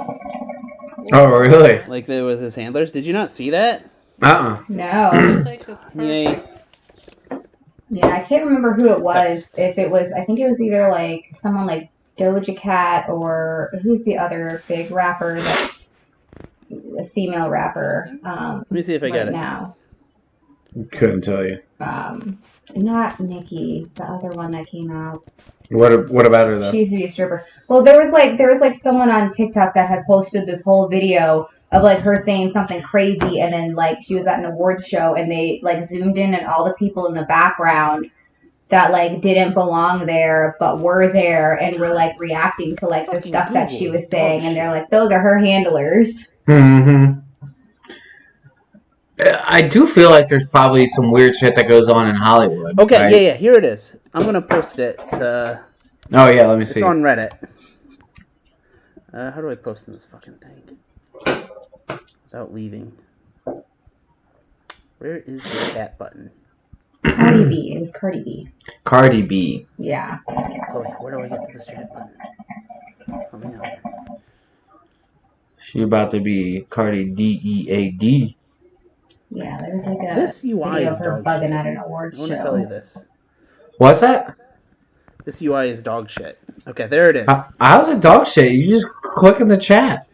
Oh, really? Like there was his handlers. Did you not see that? No. Yay. Yeah, I can't remember who it was. If it was, I think it was either like someone like Doja Cat or who's the other big rapper that's a female rapper. Let me see if I got it now. Couldn't tell you. Not Nicki, the other one that came out. What about her though? She used to be a stripper. Well, there was like someone on TikTok that had posted this whole video of like her saying something crazy, and then like she was at an awards show and they like zoomed in and all the people in the background that like didn't belong there but were there and were like reacting to like the stuff that she was saying, and they're like, those are her handlers. Mm-hmm. I do feel like there's probably some weird shit that goes on in Hollywood. Okay, right? yeah, here it is. I'm gonna post it. Oh yeah, let me see. It's on Reddit. How do I post in this fucking thing without leaving? Where is the chat button? Cardi B. It was Cardi B. Cardi B. Yeah. Chloe, where do I get to this chat button? Help me out. She about to be Cardi DEAD. Yeah, there was like a this UI video is of her dog bugging shit. at an awards show. I want to tell you this. What's that? This UI is dog shit. Okay, there it is. How's it dog shit? You just click in the chat.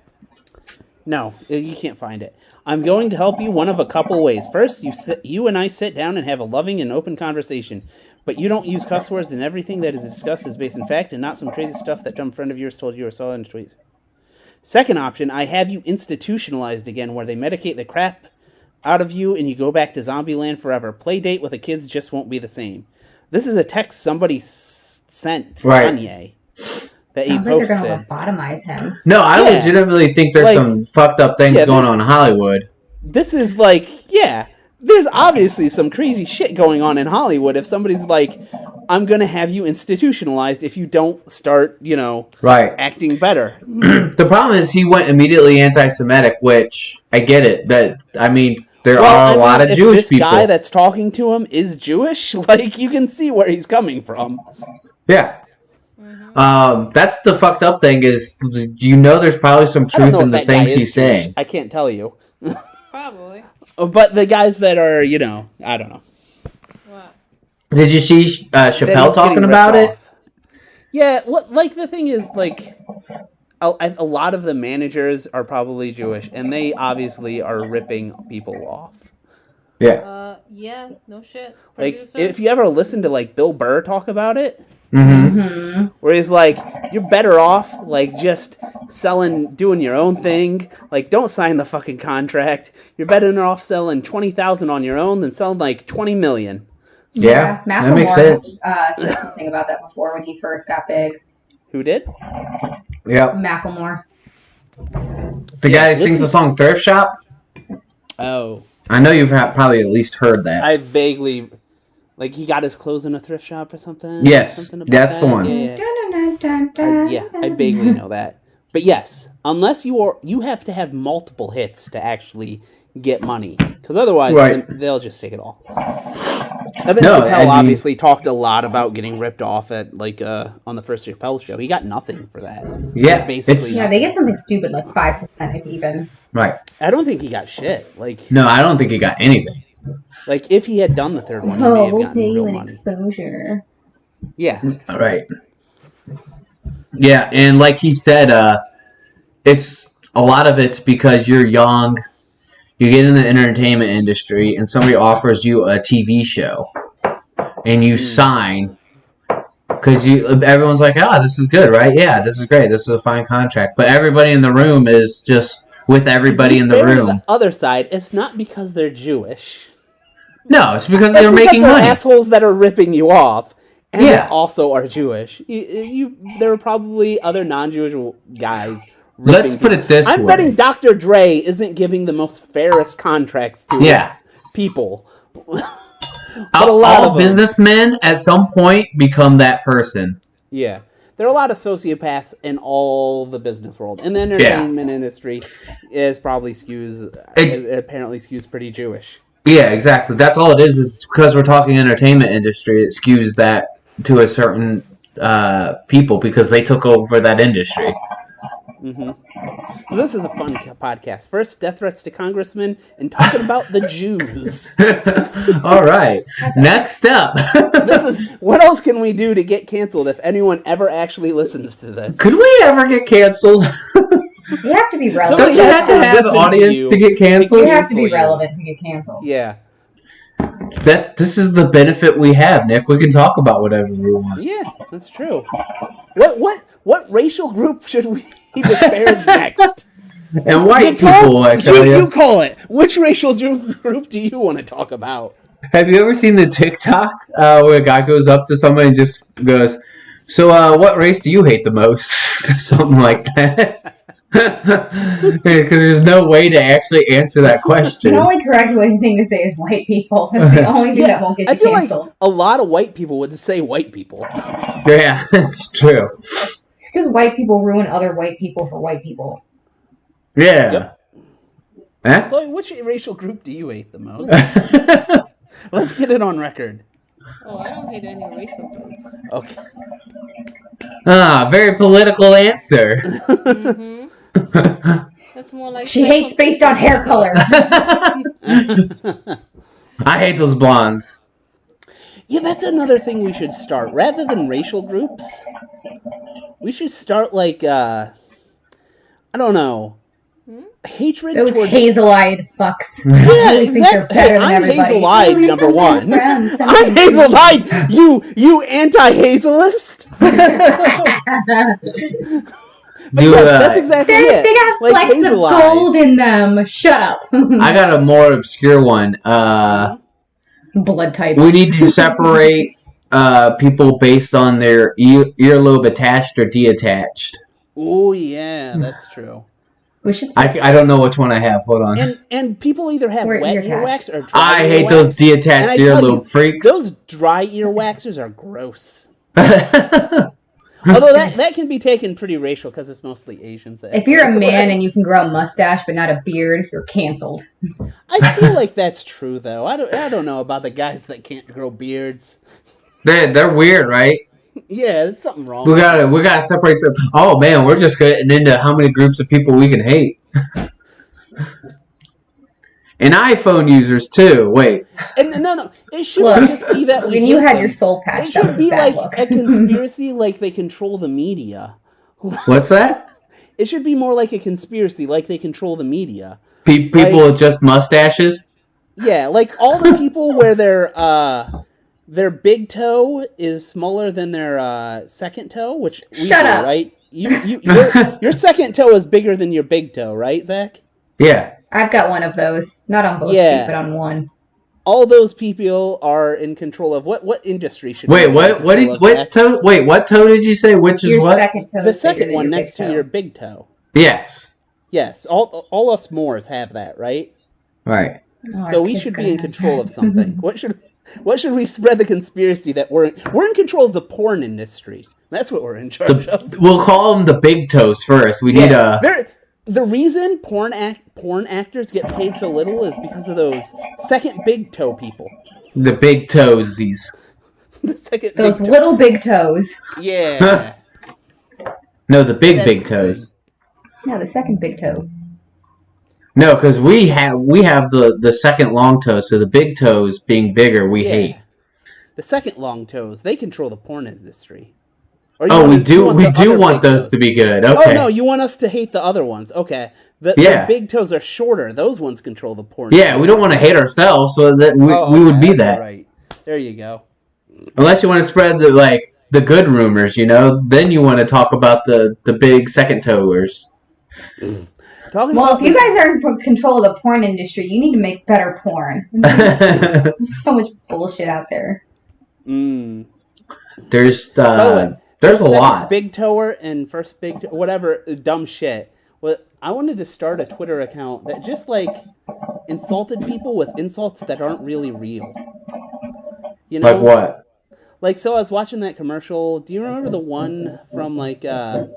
No, you can't find it. I'm going to help you one of a couple ways. First, you and I sit down and have a loving and open conversation. But you don't use cuss words, and everything that is discussed is based in fact and not some crazy stuff that dumb friend of yours told you or saw in tweets. Second option, I have you institutionalized again, where they medicate the crap out of you and you go back to zombie land forever. Play date with the kids just won't be the same. This is a text somebody sent Kanye that he Sounds like posted. they're gonna lobotomize him. No, I legitimately think there's Like, some fucked up things going on in Hollywood. This is like, there's obviously some crazy shit going on in Hollywood if somebody's like, I'm going to have you institutionalized if you don't start, acting better. The problem is he went immediately anti-Semitic, which I get it. There are a lot of Jewish people. This guy that's talking to him is Jewish, like, you can see where he's coming from. Yeah. That's the fucked up thing is, there's probably some truth in the things he's saying. I can't tell you. Probably. But the guys that are, I don't know. What? Did you see Chappelle talking about it? Yeah, the thing is, a lot of the managers are probably Jewish, and they obviously are ripping people off. Yeah. Yeah, no shit. Like, Producers. if you ever listen to, Bill Burr talk about it, Mm-hmm. where he's like, you're better off, just doing your own thing. Like, don't sign the fucking contract. You're better off selling 20,000 on your own than selling, 20 million. Yeah, that makes sense. Said something about that before when he first got big. Who did? Yep. Macklemore. The guy who sings the song Thrift Shop? Oh. I know you've probably at least heard that. I vaguely... he got his clothes in a thrift shop or something? Yes, something about that's that? the one. Yeah. I vaguely know that. But yes, unless you have to have multiple hits to actually get money. Because otherwise, they'll just take it all. And then Chappelle obviously talked a lot about getting ripped off at, on the first Chappelle show. He got nothing for that. Yeah. Basically. Yeah, they get something stupid, 5% if even. Right. I don't think he got shit. No, I don't think he got anything. If he had done the third one, he may have gotten real money. Exposure. Yeah. Right. Yeah, and like he said, it's a lot of it's because you're young, you get in the entertainment industry, and somebody offers you a TV show, and you sign because everyone's like, this is good, right? Yeah, this is great. This is a fine contract. But everybody in the room is just with everybody in the room. The other side, it's not because they're Jewish. No, it's because they're making money. Assholes that are ripping you off, and they also are Jewish. There are probably other non-Jewish guys. Let's put it this way. I'm betting Dr. Dre isn't giving the most fairest contracts to his people. All businessmen at some point become that person. Yeah. There are a lot of sociopaths in all the business world. And the entertainment industry apparently skews pretty Jewish. Yeah, exactly. That's all it is because we're talking entertainment industry, it skews that to a certain people because they took over that industry. Mm-hmm. So this is a fun podcast. First, death threats to congressmen and talking about the Jews. All right. Next up. What else can we do to get canceled if anyone ever actually listens to this? Could we ever get canceled? You have to be relevant. Don't you have to have an audience to get canceled? You have to be relevant to get canceled. Yeah. This is the benefit we have, Nick. We can talk about whatever we want. Yeah, that's true. What racial group should we disparage next? And white people, I tell you. You call it. Which racial group do you want to talk about? Have you ever seen the TikTok where a guy goes up to somebody and just goes, so what race do you hate the most? Something like that. Because there's no way to actually answer that question. The only correct thing to say is white people. That's the only thing that won't get you canceled. I feel like a lot of white people would say white people. Yeah, it's true. Because white people ruin other white people for white people. Yeah. Yep. Huh? Chloe, which racial group do you hate the most? Let's get it on record. Oh, I don't hate any racial group. Okay. Very political answer. Mm-hmm. That's more like she hates based on hair color. I hate those blondes. Yeah, that's another thing we should start. Rather than racial groups, we should start I don't know. hatred Those towards hazel-eyed fucks. Yeah, They think they're exactly. better Hey, than I'm everybody. hazel-eyed, Oh, my number friends are one. friends. I'm hazel-eyed. You anti-hazelist. But yes, that's exactly it. They got Like flecks of hazel gold eyes. in them. Shut up. I got a more obscure one. Blood type. We need to separate people based on their earlobe attached or detached. Oh yeah, that's true. We should. I don't know which one I have. Hold on. And people either have Where wet ear earwax or dry I hate earwax. those And detached I tell earlobe you, freaks. Those dry earwaxers are gross. Although that can be taken pretty racial because it's mostly Asians. That If you're a man and you can grow a mustache but not a beard, you're canceled. I feel like that's true though. I don't know about the guys that can't grow beards. They're weird, right? Yeah, there's something wrong. We gotta separate them. Oh man, we're just getting into how many groups of people we can hate. And iPhone users too. Wait. And no, it shouldn't just be that we When you hate had them. your soul patch, It that should was be a bad like look. a conspiracy, like they control the media. What's that? It should be more like a conspiracy, like they control the media. People with just mustaches? Yeah, like all the people where their big toe is smaller than their second toe, which we Shut do, up. right? Your second toe is bigger than your big toe, right, Zach? Yeah. I've got one of those. Not on both Yeah. feet, but on one. All those people are in control of what industry should Wait, we be in control of, Zach? toe? Wait, what toe did you say? Which is Your what? second toe The is bigger second than one your next big to toe. your big toe. Yes. Yes, all us Moors have that, right? Right. Oh, So our we kid's should gonna be in have control that. of something. What should we spread the conspiracy that we're in control of the porn industry? That's what we're in charge of. We'll call them the big toes first. We need a. The reason porn actors get paid so little is because of those second big toe people. The big toesies. The second Those big toe. little big toes. Yeah. No, the big That's the toes. No, the second big toe. No, because we have the second long toe, so the big toes being bigger, we hate. The second long toes, they control the porn industry. Or Oh, we you do other want big those toes. to be good. Oh Okay. no, you want us to hate the other ones. Okay. The big toes are shorter. Those ones control the porn. Yeah, we don't want to hate ourselves, so that we would be that. Right. There you go. Unless you want to spread the good rumors, then you want to talk about the big second toers. Well, if you guys are in control of the porn industry, you need to make better porn. There's so much bullshit out there. There's By there's a second lot. big toer and first big whatever dumb shit. Well, I wanted to start a Twitter account that just insulted people with insults that aren't really real. Like what? Like, so I was watching that commercial. Do you remember the one from I don't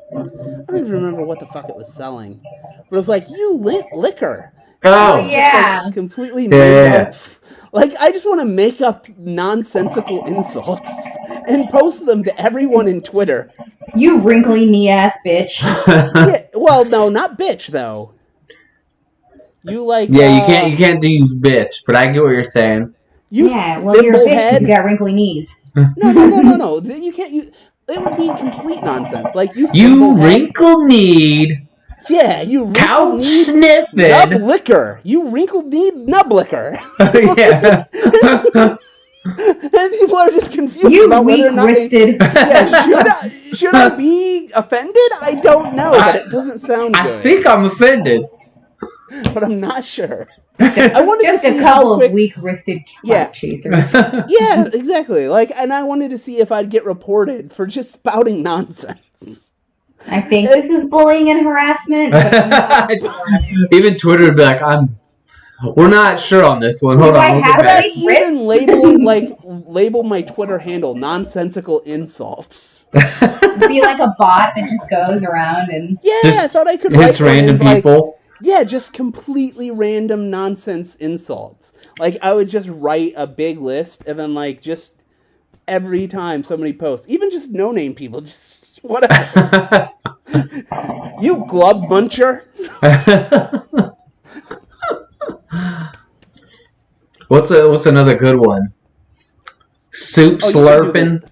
even remember what the fuck it was selling. But it was like, you liquor. Oh, It's yeah. just, completely made up. I just want to make up nonsensical insults and post them to everyone in Twitter. You wrinkly knee ass bitch. Yeah, well, no, not bitch though. You Yeah, you can't do bitch, but I get what you're saying. You Yeah, well, you're a bitch because you got wrinkly knees. No. You can't. It would be complete nonsense. You You thimblehead. wrinkle-kneed, Yeah, you couch wrinkle-kneed sniffing. nub liquor. You wrinkled-kneed nub liquor. Yeah. And people are just confused You about whether or not weak-wristed. should I be offended? I don't know, but it doesn't sound I good. think I'm offended. But I'm not sure. I wanted Just to see a couple how quick. of weak-wristed Yeah. chasers. Yeah, exactly. And I wanted to see if I'd get reported for just spouting nonsense. I think this is bullying and harassment. But Even Twitter would be like, we're not sure on this one. Hold Do I on. We'll have get But I back. even label my Twitter handle nonsensical insults. be like a bot that just goes around and Yeah, Just I thought I could hits write one random and, people. Yeah, just completely random nonsense insults. I would just write a big list and then just every time somebody posts, even just no-name people, just whatever. You glub muncher. What's another good one? Soup Oh, you can do slurping. this.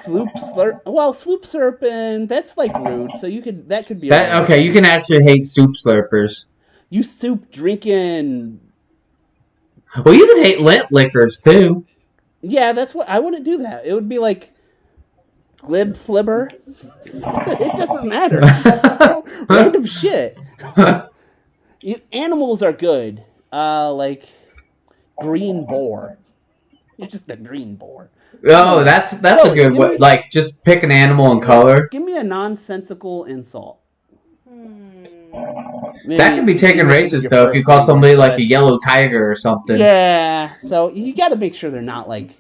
Sloop slurp. Well, sloop slurping. That's rude. So that could be. Okay, you can actually hate soup slurpers. You soup drinking. Well, you could hate lint liquors too. Yeah, that's what I wouldn't do that. It would be like glib flibber. It doesn't matter. Random shit. Animals are good. Like green boar. You're just a green boar. Oh, that's a good one. Like, just pick an animal and color. Give me a nonsensical insult. That can be taken racist, though, if you call somebody like a yellow tiger or something. Yeah, so you got to make sure they're not like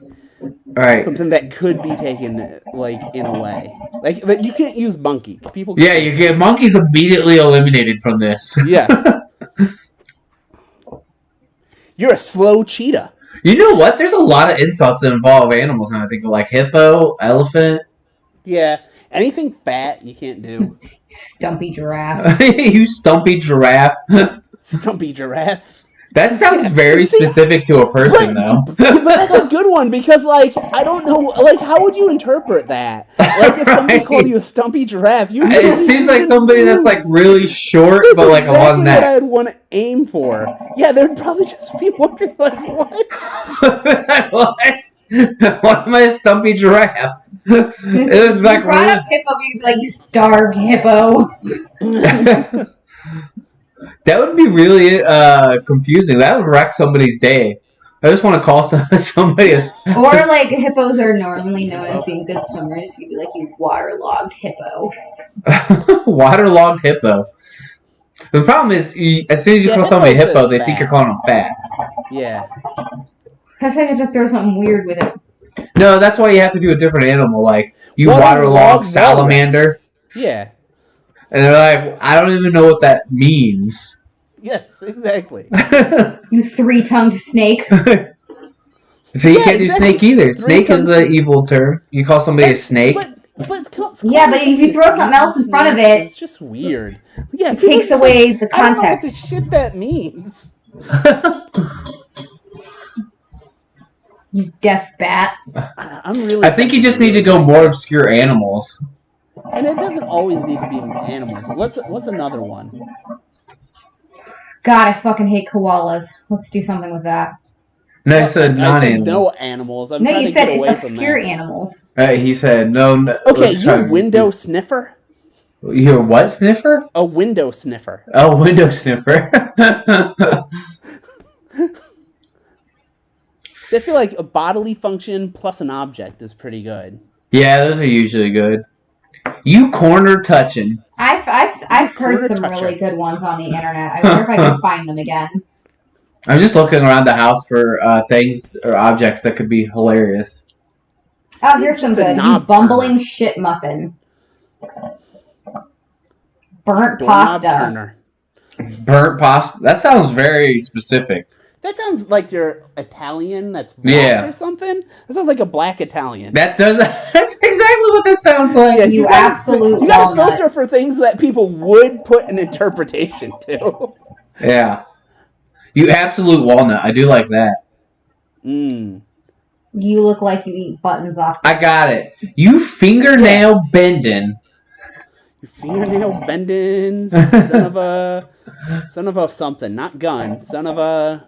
something that could be taken like in a way. Like you can't use monkey. People. Yeah, you get monkeys immediately eliminated from this. Yes. You're a slow cheetah. You know what? There's a lot of insults that involve animals now. I think of like hippo, elephant. Yeah, anything fat you can't do. Stumpy giraffe. You stumpy giraffe. Stumpy giraffe. That sounds very specific to a person, though. But that's a good one because, like, I don't know, like, how would you interpret that? Like, if somebody called you a stumpy giraffe, you. It seems like somebody that's like really short, but like a long neck. That's what I'd want to aim for. Yeah, there'd probably just be wondering, like, what? What? Why am I a stumpy giraffe? It was like brought up hippo, you'd be like, you starved hippo. That would be really confusing. That would wreck somebody's day. I just want to call somebody a... Or, like, hippos are normally known as being good swimmers. You'd be like, you waterlogged hippo. Waterlogged hippo. The problem is, as soon as you call somebody a hippo, they think you're calling them fat. Yeah. Hashtag I just throw something weird with it. No, that's why you have to do a different animal. Like, you waterlogged salamander. Yeah. And they're like, I don't even know what that means. Yes, exactly. You three-tongued snake. So you can't do snake either. Snake is an evil term. You call somebody a snake. But if you throw something else in front of it... It's just weird. Yeah, it takes away the context. I don't know what the shit that means. You deaf bat. I think you just need to go more obscure animals. And it doesn't always need to be animals. What's another one? God, I fucking hate koalas. Let's do something with that. No, I said non-animals. No animals. I'm no, trying you to said get away it's from obscure that. animals. He said no. Okay, you window sniffer? You're a what sniffer? A window sniffer. Oh, window sniffer. I feel like a bodily function plus an object is pretty good. Yeah, those are usually good. You corner touching. I've heard some really good ones on the internet. I wonder if I can find them again. I'm just looking around the house for things or objects that could be hilarious. Oh, here's some good. You bumbling shit muffin. Burnt pasta. Burnt pasta? That sounds very specific. That sounds like you're Italian that's black or something. That sounds like a black Italian. That's exactly what that sounds like. Yeah, you absolute You gotta filter for things that people would put an interpretation to. Yeah. You absolute walnut. I do like that. Mm. You look like you eat buttons off. I got it. You fingernail bending. You fingernail bending, son of a something, not gun, son of a...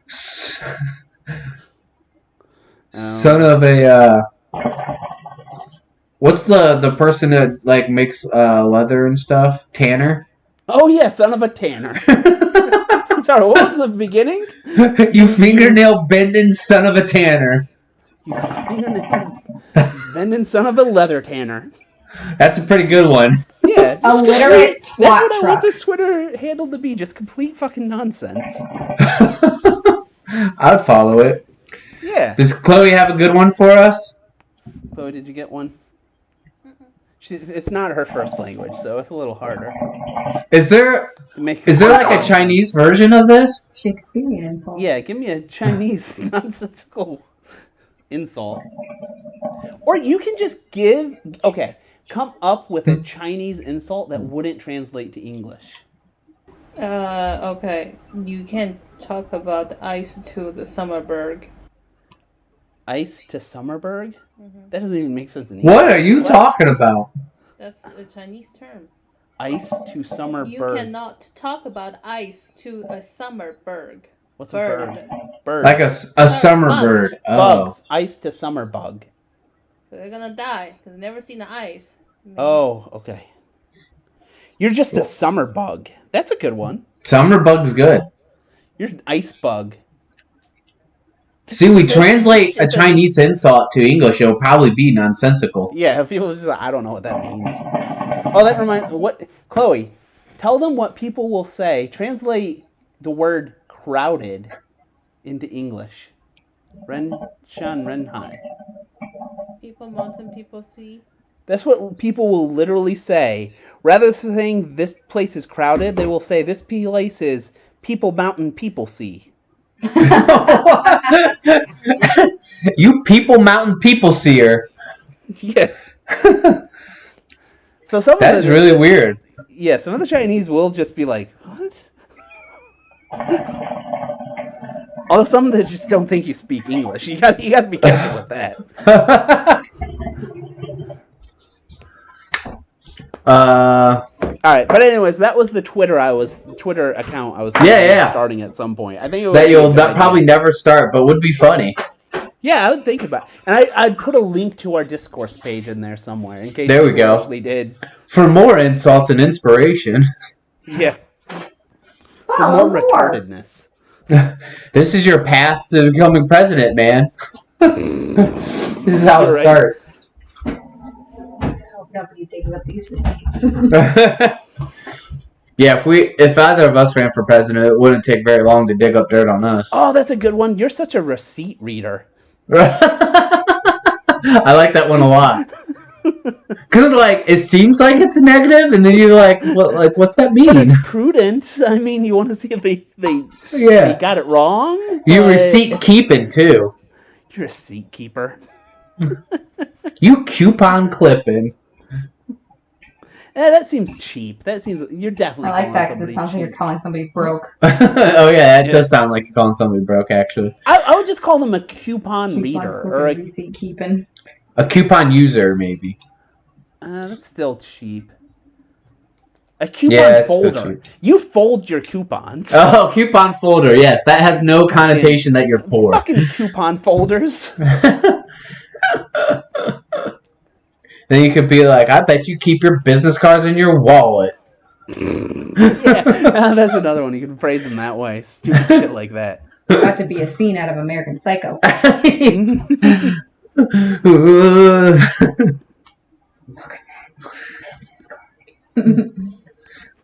Son of a, what's the person that, like, makes, leather and stuff? Tanner? Oh, yeah, son of a tanner. Sorry, what was the beginning? You fingernail bending son of a tanner. You fingernail bending son of a leather tanner. That's a pretty good one. A Yeah. literate twat That's what I truck. want this Twitter handle to be, just complete fucking nonsense. I'd follow it. Yeah. Does Chloe have a good one for us? Chloe, did you get one? It's not her first language, so it's a little harder. Is there like a Chinese version of this? Shakespearean insult. Yeah, give me a Chinese nonsensical insult. Or you can just come up with a Chinese insult that wouldn't translate to English. Okay. You can talk about ice to the Summerberg. Ice to Summerberg? Mm-hmm. That doesn't even make sense in English. What are you talking about? That's a Chinese term. Ice to summer You bird. cannot talk about ice to a summer bird. What's a bird? Bird. Like a summer bug. bird. Oh. Bugs. Ice to summer bug. So they're gonna die because they've never seen the ice. Oh, okay. You're just a summer bug. That's a good one. Summer bug's good. You're an ice bug. See, we translate a Chinese insult to English, it'll probably be nonsensical. Yeah, if people just like, I don't know what that means. Oh, that reminds what Chloe, tell them what people will say. Translate the word crowded into English. Ren Shan Ren Hai. People mountain, people sea. That's what people will literally say. Rather than saying this place is crowded, they will say this place is people mountain, people sea. You people mountain people seer. Yeah. So some That of is really weird. Yeah, some of the Chinese will just be like, what? Although some of them just don't think you speak English. You got to be careful with that. All right, but anyways, that was the Twitter account I was starting at some point. I think it would that be you'll a good idea. probably never start, but would be funny. Yeah, I would think about it. And I'd put a link to our discourse page in there somewhere in case There we people go. actually did. For more insults and inspiration. Yeah. For more retardedness. This is your path to becoming president, man. This is how You're it right. starts. Nobody digs up these receipts. Yeah, if either of us ran for president, it wouldn't take very long to dig up dirt on us. Oh, that's a good one. You're such a receipt reader. I like that one a lot. Cause like it seems like it's a negative, and then you're like, what's that mean? But it's prudent. I mean, you want to see if they got it wrong. You but receipt keeping too. You're a receipt keeper. You coupon clipping. That seems cheap. That seems you're definitely. I like calling that because somebody it sounds like you're cheap. calling somebody broke. Oh yeah, that does sound like you're calling somebody broke. Actually, I would just call them a coupon reader or a receipt keeping. a coupon user maybe. That's still cheap. A coupon it's still folder. cheap. You fold your coupons. Oh, coupon folder. Yes, that has no connotation that you're poor. Fucking coupon folders. Then you could be like, I bet you keep your business cards in your wallet. Yeah, that's another one. You can phrase them that way. Stupid shit like that. About to be a scene out of American Psycho.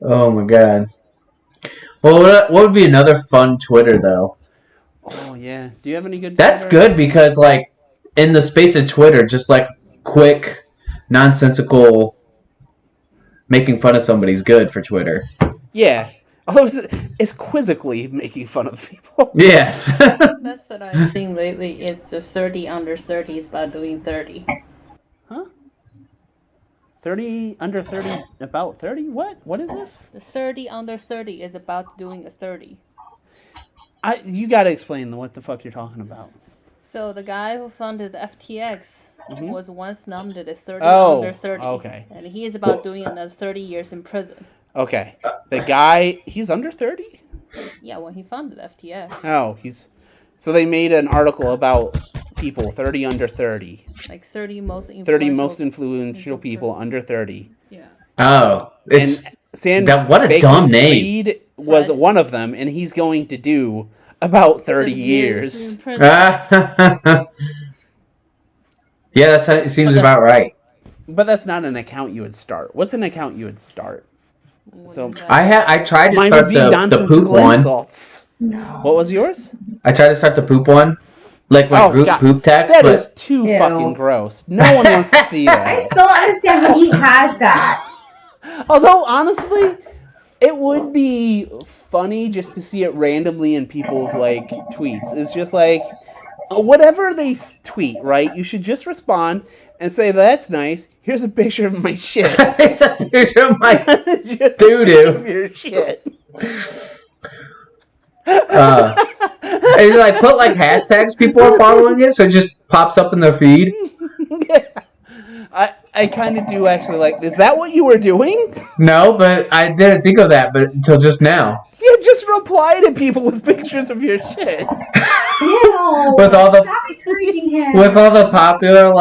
Oh my god. Well, what would be another fun Twitter though? Oh yeah. Do you have any good? That's Twitter? good because like in the space of Twitter, just like quick, nonsensical making fun of somebody's good for Twitter. Yeah. Although it's quizzically making fun of people. Yes. Best that I've seen lately is the 30 under 30 is about doing 30. Huh? 30 under 30 about 30? What is this? The 30 under 30 is about doing a 30. You gotta explain what the fuck you're talking about. So the guy who founded FTX was once nominated 30 Oh, under 30. okay. And he is about doing another 30 years in prison. Okay. The guy, he's under 30? Yeah, when he founded FTX. Oh, so they made an article about people 30 under 30. Like 30 most influential, 30 most influential people under 30. Yeah. Oh, it's And Samn what a dumb name. Bankrupt-Fried was Fred. one of them, and he's going to do about 30 years. in prison. Yeah, it seems about right. But that's not an account you would start. What's an account you would start? So I tried to mine start would be the poop nonsensical one. insults. No. What was yours? I tried to start the poop one, like with group God, poop text. that but is too Ew. fucking gross. No one wants to see I that. still don't understand how he has that. Although honestly, it would be funny just to see it randomly in people's like tweets. It's just like whatever they tweet, right? You should just respond and say that's nice. Here's a picture of my shit. Here's my Just doo doo. your shit. And like put like hashtags people are following it, so it just pops up in their feed. Yeah. I kind of do actually like. Is that what you were doing? No, but I didn't think of that, but until just now. Yeah, just reply to people with pictures of your shit. Ew. With all the Stop encouraging him. with all the popular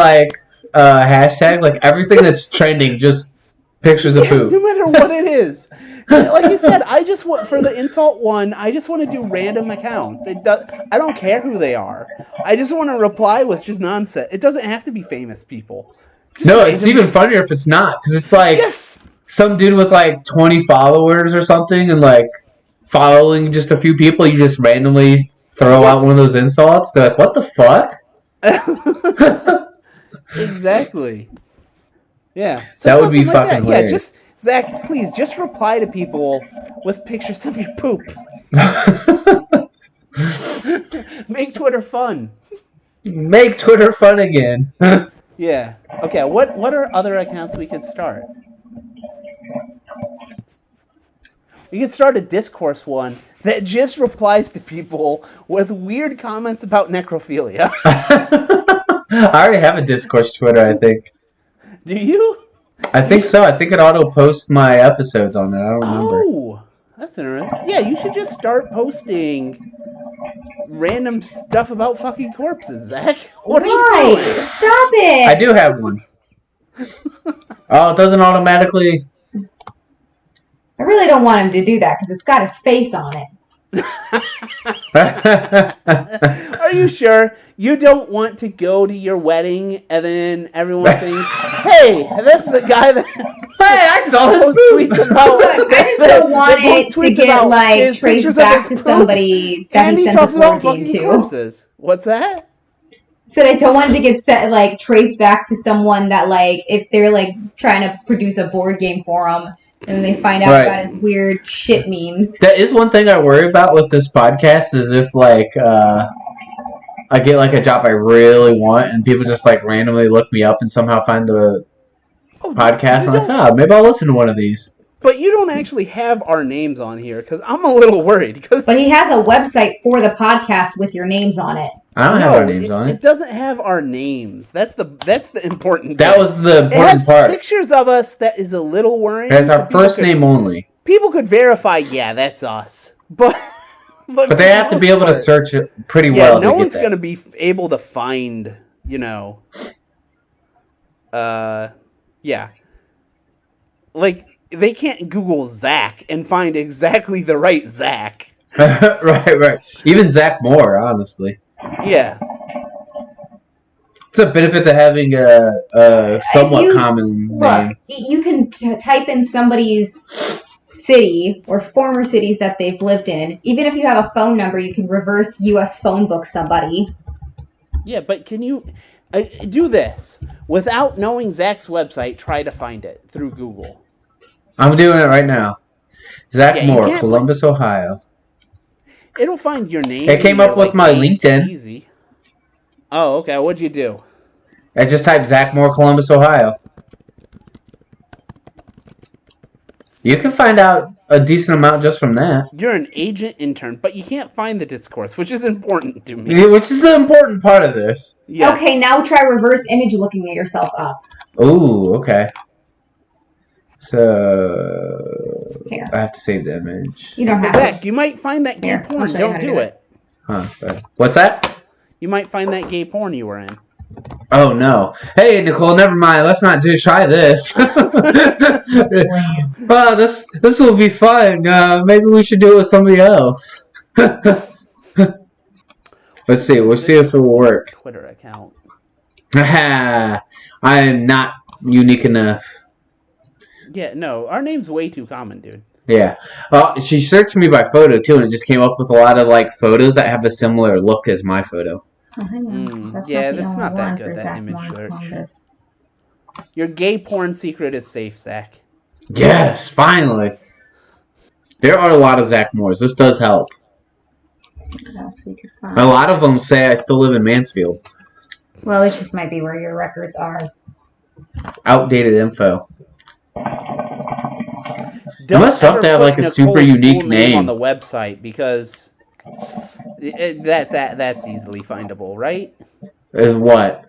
hashtags, like everything that's trending, just pictures of poop. No matter what it is. Like you said, I just want for the insult one. I just want to do random accounts. I don't care who they are. I just want to reply with just nonsense. It doesn't have to be famous people. Just No, random it's even funnier if it's not, because it's like Yes. some dude with like 20 followers or something, and like following just a few people. You just randomly throw out one of those insults. They're like, "What the fuck?" Exactly. Yeah. That would be something like fucking that. Yeah, hilarious. Zach, please just reply to people with pictures of your poop. Make Twitter fun. Make Twitter fun again. Yeah. Okay, what are other accounts we could start? We could start a discourse one that just replies to people with weird comments about necrophilia. I already have a discourse Twitter, I think. Do you? I think so. I think it auto posts my episodes on it. I don't remember. Oh, that's interesting. Yeah, you should just start posting random stuff about fucking corpses, Zach. What are you doing? Stop it. I do have one. Oh, it doesn't automatically. I really don't want him to do that because it's got his face on it. Are you sure you don't want to go to your wedding and then everyone thinks, "Hey, that's the guy that Hey, I saw his posts poop. tweets about." Look, I just don't want it to get like traced back to somebody that and he he sent talks the about board game fucking to. corpses. What's that? So I don't want it to get set like traced back to someone that like if they're like trying to produce a board game for him. And then they find out Right. about his weird shit memes. That is one thing I worry about with this podcast is if like I get like a job I really want and people just like randomly look me up and somehow find the podcast and I'm like, maybe I'll listen to one of these. But you don't actually have our names on here because I'm a little worried. But he has a website for the podcast with your names on it. I don't have our names on It it. doesn't have our names. That's the important. That thing. was the It has important part. pictures of us. That is a little worrying. It has so our people first could- name only. People could verify, yeah, that's us. But But they have to be able to search it pretty Yeah, well. no to one's get going to be able to find, yeah. Like, they can't Google Zach and find exactly the right Zach. that. Right. Even Zach Moore, honestly. Yeah. It's a benefit to having a somewhat You- common Look, name. you can type in somebody's city or former cities that they've lived in. Even if you have a phone number, you can reverse U.S. phone book somebody. Yeah, but can you do this? Without knowing Zach's website, try to find it through Google. I'm doing it right now. Zach Yeah, you Moore, can't Columbus, Ohio. It'll find your name. It came and up your, with my name LinkedIn. Easy. Oh, okay. What'd you do? I just typed Zach Moore, Columbus, Ohio. You can find out a decent amount just from that. You're an agent intern, but you can't find the discourse, which is important to me. Which is the important part of this. Yes. Okay, now try reverse image looking at yourself up. Ooh, okay. So Here. I have to save the image. You don't have Zach, you might find that gay Here, I'll porn. show you Don't how to do do it. Huh. Right. What's that? You might find that gay porn you were in. Oh no! Hey Nicole, never mind. Let's not try this. Well, this will be fun. Maybe we should do it with somebody else. Let's see. We'll see if it will work. Twitter account. I am not unique enough. Yeah, no, our name's way too common, dude. Yeah. She searched me by photo too, and it just came up with a lot of like photos that have a similar look as my photo. Oh, hang on. Yeah, the that's only not that one good, for that Zach image Morris search. Columbus. Your gay porn secret is safe, Zach. Yes, finally. There are a lot of Zach Moores. This does help. What else we could find? A lot of them say I still live in Mansfield. Well, it just might be where your records are. Outdated info. Don't must have ever to have, put like, a super Nicole's unique full name. on the website because that's easily findable, right? Is what?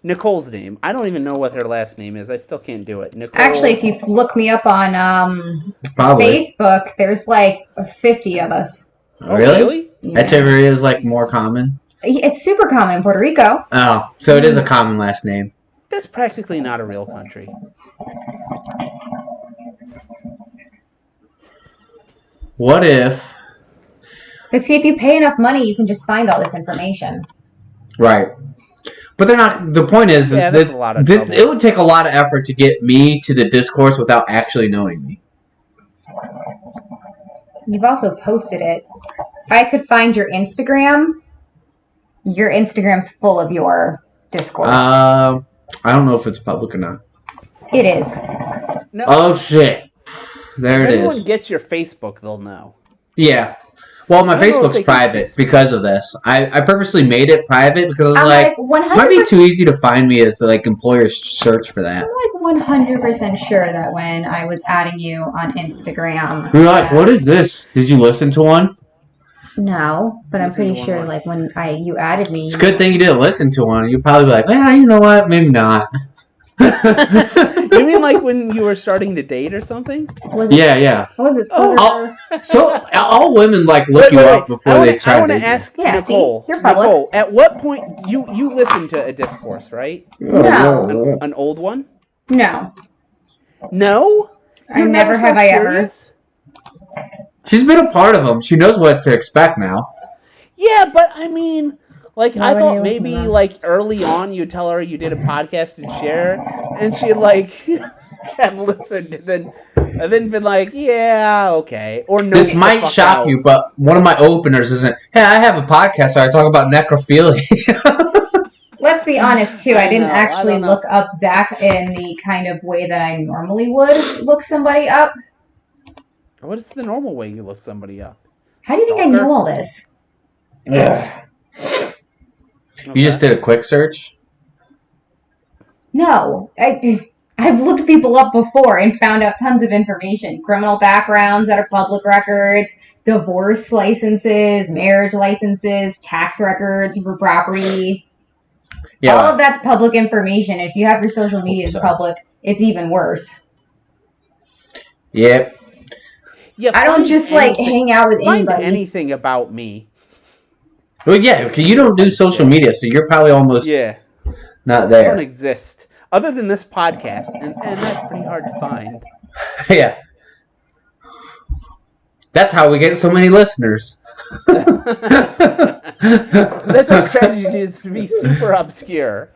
Nicole's name. I don't even know what her last name is. I still can't do it. Nicole. Actually, if you look me up on Probably. Facebook, there's like 50 of us. Oh, Really? Yeah. Echeverria is like more common. It's super common in Puerto Rico. Oh, so it is a common last name. That's practically not a real country. What if? But see, if you pay enough money, you can just find all this information. Right. But they're not. The point is, Yeah, that's a lot of trouble. it would take a lot of effort to get me to the discourse without actually knowing me. You've also posted it. If I could find your Instagram's full of your discourse. I don't know if it's public or not. It is. No. Oh shit! There If it anyone is. gets your Facebook, they'll know. Yeah. Well, my I don't know if Facebook's they can private trace- because of this. I purposely made it private because I I'm was like, like it might be 100%. too easy to find me as like employers search for that. I'm like 100% sure that when I was adding you on Instagram. You're like, that- what is this? Did you listen to one? No, but I'm Listen to pretty one sure what? like when you added me. It's a good thing you didn't listen to one. You'd probably be like, well, you know what? Maybe not. You mean like when you were starting to date or something? Was it, Yeah. Was it Oh, Silver? So all women like look you up before they try I want to to. ask Yeah, see? Nicole. You're public. Nicole, at what point you listen to a discourse, right? No. An old one? No. No. I You're never so have I ever. curious? She's been a part of them. She knows what to expect now. Yeah, but I mean, like Why I would thought you maybe listen to that? like early on you'd tell her you did a podcast and share, and she'd like have listened and then been like, yeah, okay, or no. This might shock you, but one of my openers isn't, hey, I have a podcast where I talk about necrophilia. Let's be honest too. I didn't know, I actually don't know. look up Zach in the kind of way that I normally would look somebody up. What is the normal way you look somebody up? How do you think I Stalker? know all this? You just did a quick search? No, I've looked people up before and found out tons of information. Criminal backgrounds that are public records, divorce licenses, marriage licenses, tax records for property. Yeah. All of that's public information. If you have your social media as So- public, it's even worse. Yep. Yeah, I don't find just like anything- hang out with find anybody. anything about me. Well, yeah, because you don't do social media, so you're probably almost Yeah, not I don't there. exist other than this podcast, and that's pretty hard to find. Yeah. That's how we get so many listeners. That's our strategy, is to be super obscure.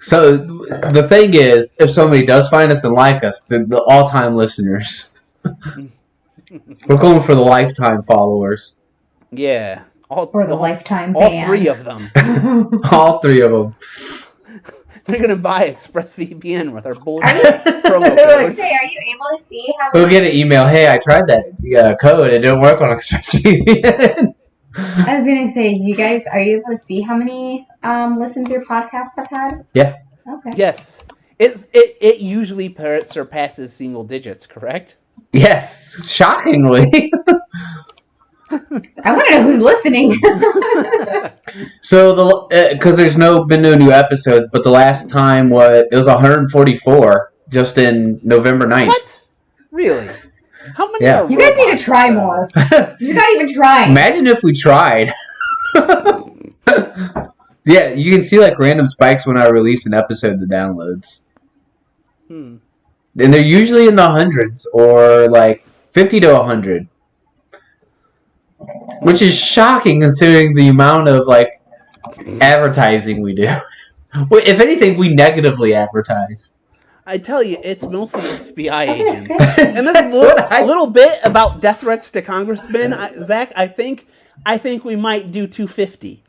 So the thing is, if somebody does find us and like us, the all-time listeners, we're going for the lifetime followers. Yeah, Or the lifetime all ban. 3 of them. All 3 of them. They're gonna buy ExpressVPN with our bullshit Are you, promo say, codes. are you able to see how We'll many? get an email. Hey, I tried that code. It didn't work on ExpressVPN. I was gonna say, are you able to see how many listens your podcasts have had? Yeah. Okay. Yes, it usually surpasses single digits. Correct? Yes, shockingly. I want to know who's listening. So because there's been no new episodes, but the last time it was 144 just in November 9th. What? Really? How many Yeah. are You guys need to robots, try though? more. You're not even trying. Imagine if we tried. Yeah, you can see like random spikes when I release an episode to downloads. Hmm. And they're usually in the hundreds or like 50 to 100. Which is shocking considering the amount of like advertising we do. Well, if anything, we negatively advertise. I tell you, it's mostly FBI agents. And And this That's what I- little bit about death threats to congressmen, Zach, I think we might do 250.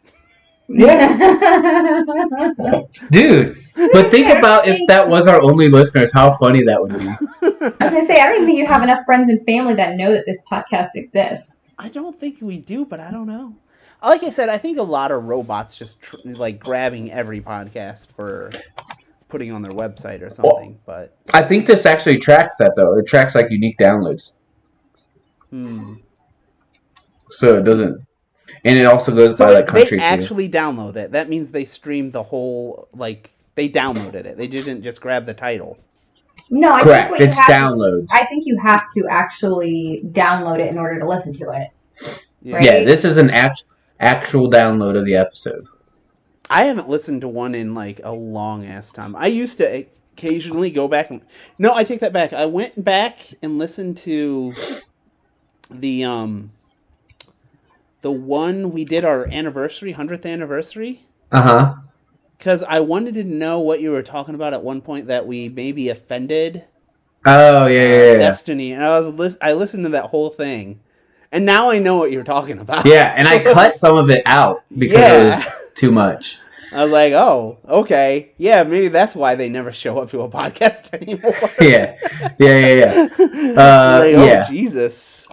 Dude, but think about if that was our only listeners, how funny that would be. I was gonna say, I don't even think you have enough friends and family that know that this podcast exists. I don't think we do, but I don't know. Like I said, I think a lot of robots just like grabbing every podcast for putting on their website or something. But I think this actually tracks that though. It tracks like unique downloads. So it doesn't. And it also goes So by the they country too. actually download it. That means they streamed the whole, like, they downloaded it. They didn't just grab the title. No, I Correct. think what you It's have downloads. I think you have to actually download it in order to listen to it. Yeah. Right? Yeah, this is an actual download of the episode. I haven't listened to one in, like, a long-ass time. I used to occasionally go back and... No, I take that back. I went back and listened to the one we did our anniversary, 100th anniversary. Uh-huh. Because I wanted to know what you were talking about at one point that we maybe offended Oh, yeah. Destiny. And I listened to that whole thing. And now I know what you're talking about. Yeah, and I cut some of it out because it was too much. I was like, oh, okay. Yeah, maybe that's why they never show up to a podcast anymore. Yeah. Like, oh, Yeah. Jesus.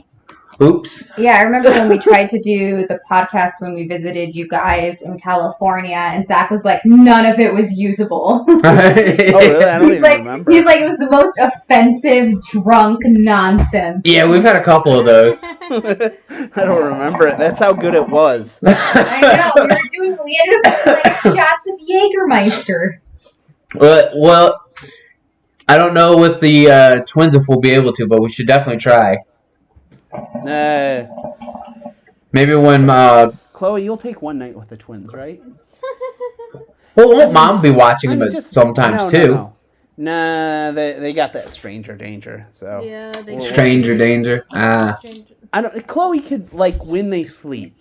Oops. Yeah, I remember when we tried to do the podcast when we visited you guys in California, and Zach was like, none of it was usable. Oh, really? I don't even remember. He's like, it was the most offensive, drunk nonsense. Yeah, we've had a couple of those. I don't remember it. That's how good it was. I know, we ended up doing like shots of Jägermeister. Well, I don't know with the twins if we'll be able to, but we should definitely try. Maybe when Chloe, you'll take one night with the twins, right? well, won't Mom be watching them sometimes too? No. Nah, they got that stranger danger. So Yeah, they Stranger danger. I don't. Chloe could, like, when they sleep,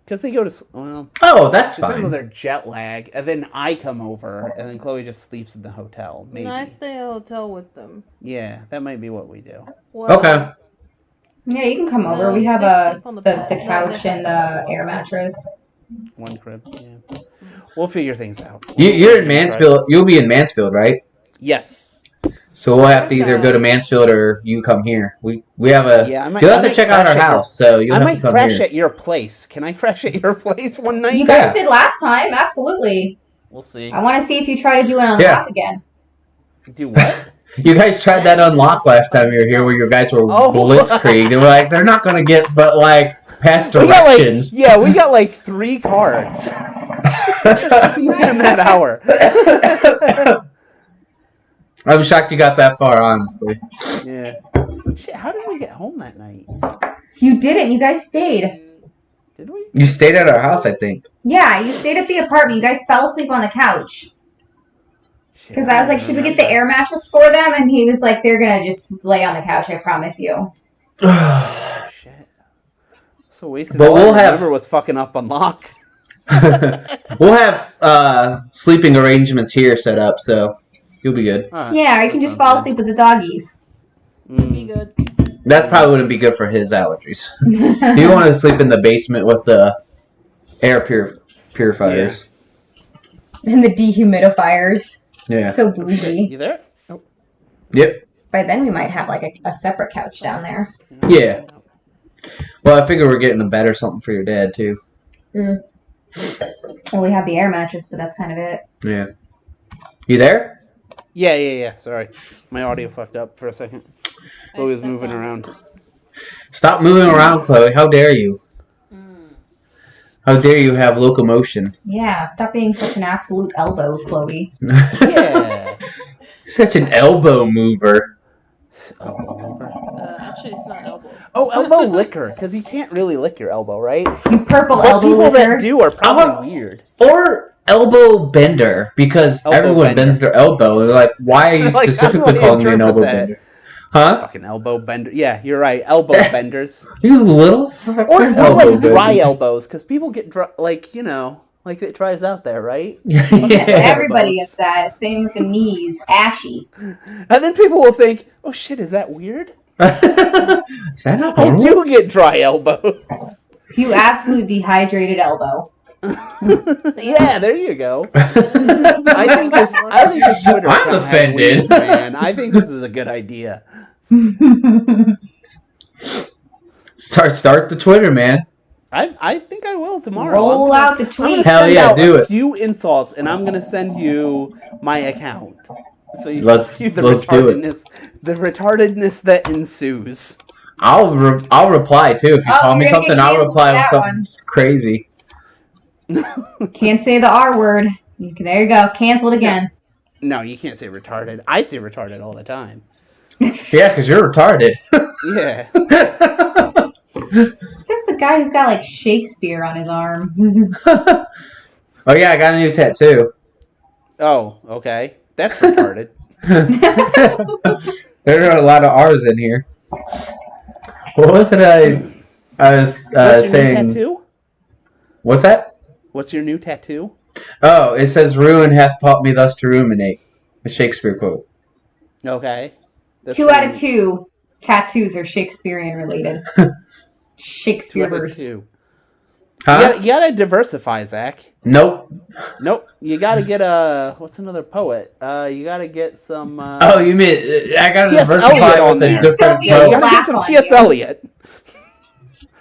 because they go to well. Oh, that's Depends on fine. their jet lag, and then I come over, and then Chloe just sleeps in the hotel. Maybe. I stay at a hotel with them. Yeah, that might be what we do. Well, Okay. Yeah, you can come over. No, We have they sleep on the the bed. couch and the air mattress. One crib. Yeah. We'll figure things out. You're in Mansfield. You'll be in Mansfield, right? Yes. So we'll have to either go to Mansfield or you come here. We have a. Yeah, You'll have to check out our house, so you'll I have might to come crash here. at your place. Can I crash at your place one night? You guys did last time, absolutely. We'll see. I want to see if you try to do an unlock again. Do what? You guys tried that unlock last time you were here, where your guys were blitzkrieg. They were like, they're not gonna get, but like past directions. We got like 3 cards in that hour. I'm shocked you got that far, honestly. Yeah. Shit, how did we get home that night? You didn't. You guys stayed. Did we? You stayed at our house, I think. Yeah, you stayed at the apartment. You guys fell asleep on the couch. Because I was like, should we get the air mattress for them? And he was like, they're going to just lay on the couch, I promise you. Oh, shit. So wasted. But All we'll I have- remember was fucking up unlock. We'll have sleeping arrangements here set up, so you'll be good. Yeah, or you can just fall asleep with the doggies. Be good. That probably wouldn't be good for his allergies. You want to sleep in the basement with the air purifiers. And the dehumidifiers. Yeah. So bougie. You there? Oh. Yep. By then we might have like a separate couch down there. Yeah. Well, I figure we're getting a bed or something for your dad, too. Well, we have the air mattress, but that's kind of it. Yeah. You there? Yeah. Sorry. My audio fucked up for a second. Chloe was moving around. Stop moving around, Chloe. How dare you? How dare you have locomotion? Yeah, stop being such an absolute elbow, Chloe. Yeah. Such an elbow mover. Actually, it's not elbow. Oh, elbow licker, because you can't really lick your elbow, right? You purple But elbow people licker. that do are probably weird. Or elbow bender, because Elbow everyone bender. bends their elbow. They're like, why are you Like, specifically how do I calling me an interpret elbow that? bender? Huh? Fucking elbow bender. Yeah, you're right. Elbow benders. You little Or elbow like bender. dry elbows, because people get dry, like, you know, like it dries out there, right? Everybody gets that. Same with the knees. Ashy. And then people will think, oh shit, is that weird? Is that not I normal? do get dry elbows. You absolute dehydrated elbow. Yeah, there you go. I think this Twitter I'm account has offended. wings, man. I think this is a good idea. Start the Twitter, man. I think I will tomorrow. Roll out the I'm gonna tweets. Hell send yeah, out do a it. few insults, and I'm gonna send you my account, so you Let's can see the do it. retardedness that ensues. I'll reply too if you Oh, call me you're gonna something. get I'll canceled reply for with that something crazy. Can't say the R word. There you go. Canceled again. No, you can't say retarded. I say retarded all the time. Yeah, because you're retarded. Yeah. It's just the guy who's got like Shakespeare on his arm. Oh yeah, I got a new tattoo. Oh, okay. That's retarded. There are a lot of R's in here. What was it I was What's your saying? new tattoo? What's that? What's your new tattoo? Oh, it says "Ruin hath taught me thus to ruminate." A Shakespeare quote. Okay. That's 2 out of 2 tattoos are Shakespearean related. 2 out of Shakespeareverse. 2. Huh? You gotta diversify, Zach. Nope. Nope. You gotta get what's another poet? You gotta get some. Oh, you mean I gotta T.S. diversify Eliot on with there. a different Yeah, You quote? gotta get some Laugh on T.S. you. Eliot.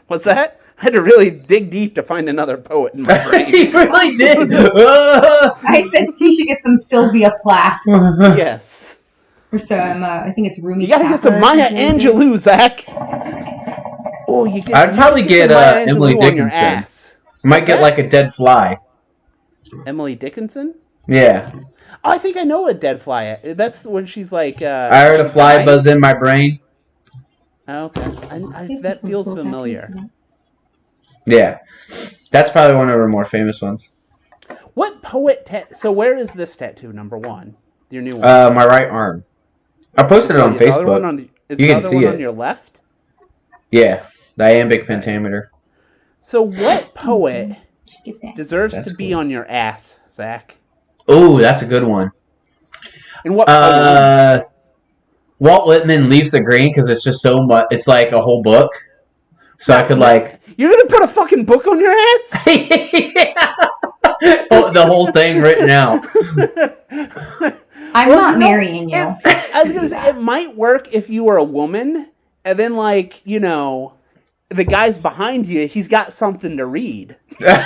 What's that? I had to really dig deep to find another poet in my brain. He really did. I said he should get some Sylvia Plath Yes. or some. I think it's Rumi. You gotta get some Kappa or Maya something like that. Angelou, Zach. Oh, you get. I'd you probably should get, some Maya Emily Angelou on your Dickinson. ass. Might What's get that? like a dead fly. Emily Dickinson. Yeah. Oh, I think I know a dead fly. That's when she's like. I heard she a fly died? buzz in my brain. Oh, okay, that feels familiar. Yeah. That's probably one of her more famous ones. What poet? So where is this tattoo? Number 1, your new one. My right arm. I posted it on the other one Facebook. is You the can other see one it. on your left? Yeah. The iambic pentameter. So what poet Get that. deserves That's to be cool. on your ass, Zach? Oh, that's a good one. And what poem? Walt Whitman Leaves the Green because it's just so much. It's like a whole book. So I could like. You're gonna put a fucking book on your ass? Oh, the whole thing written out. I'm not marrying you. I was gonna say it might work if you were a woman, and then like the guy's behind you. He's got something to read, right?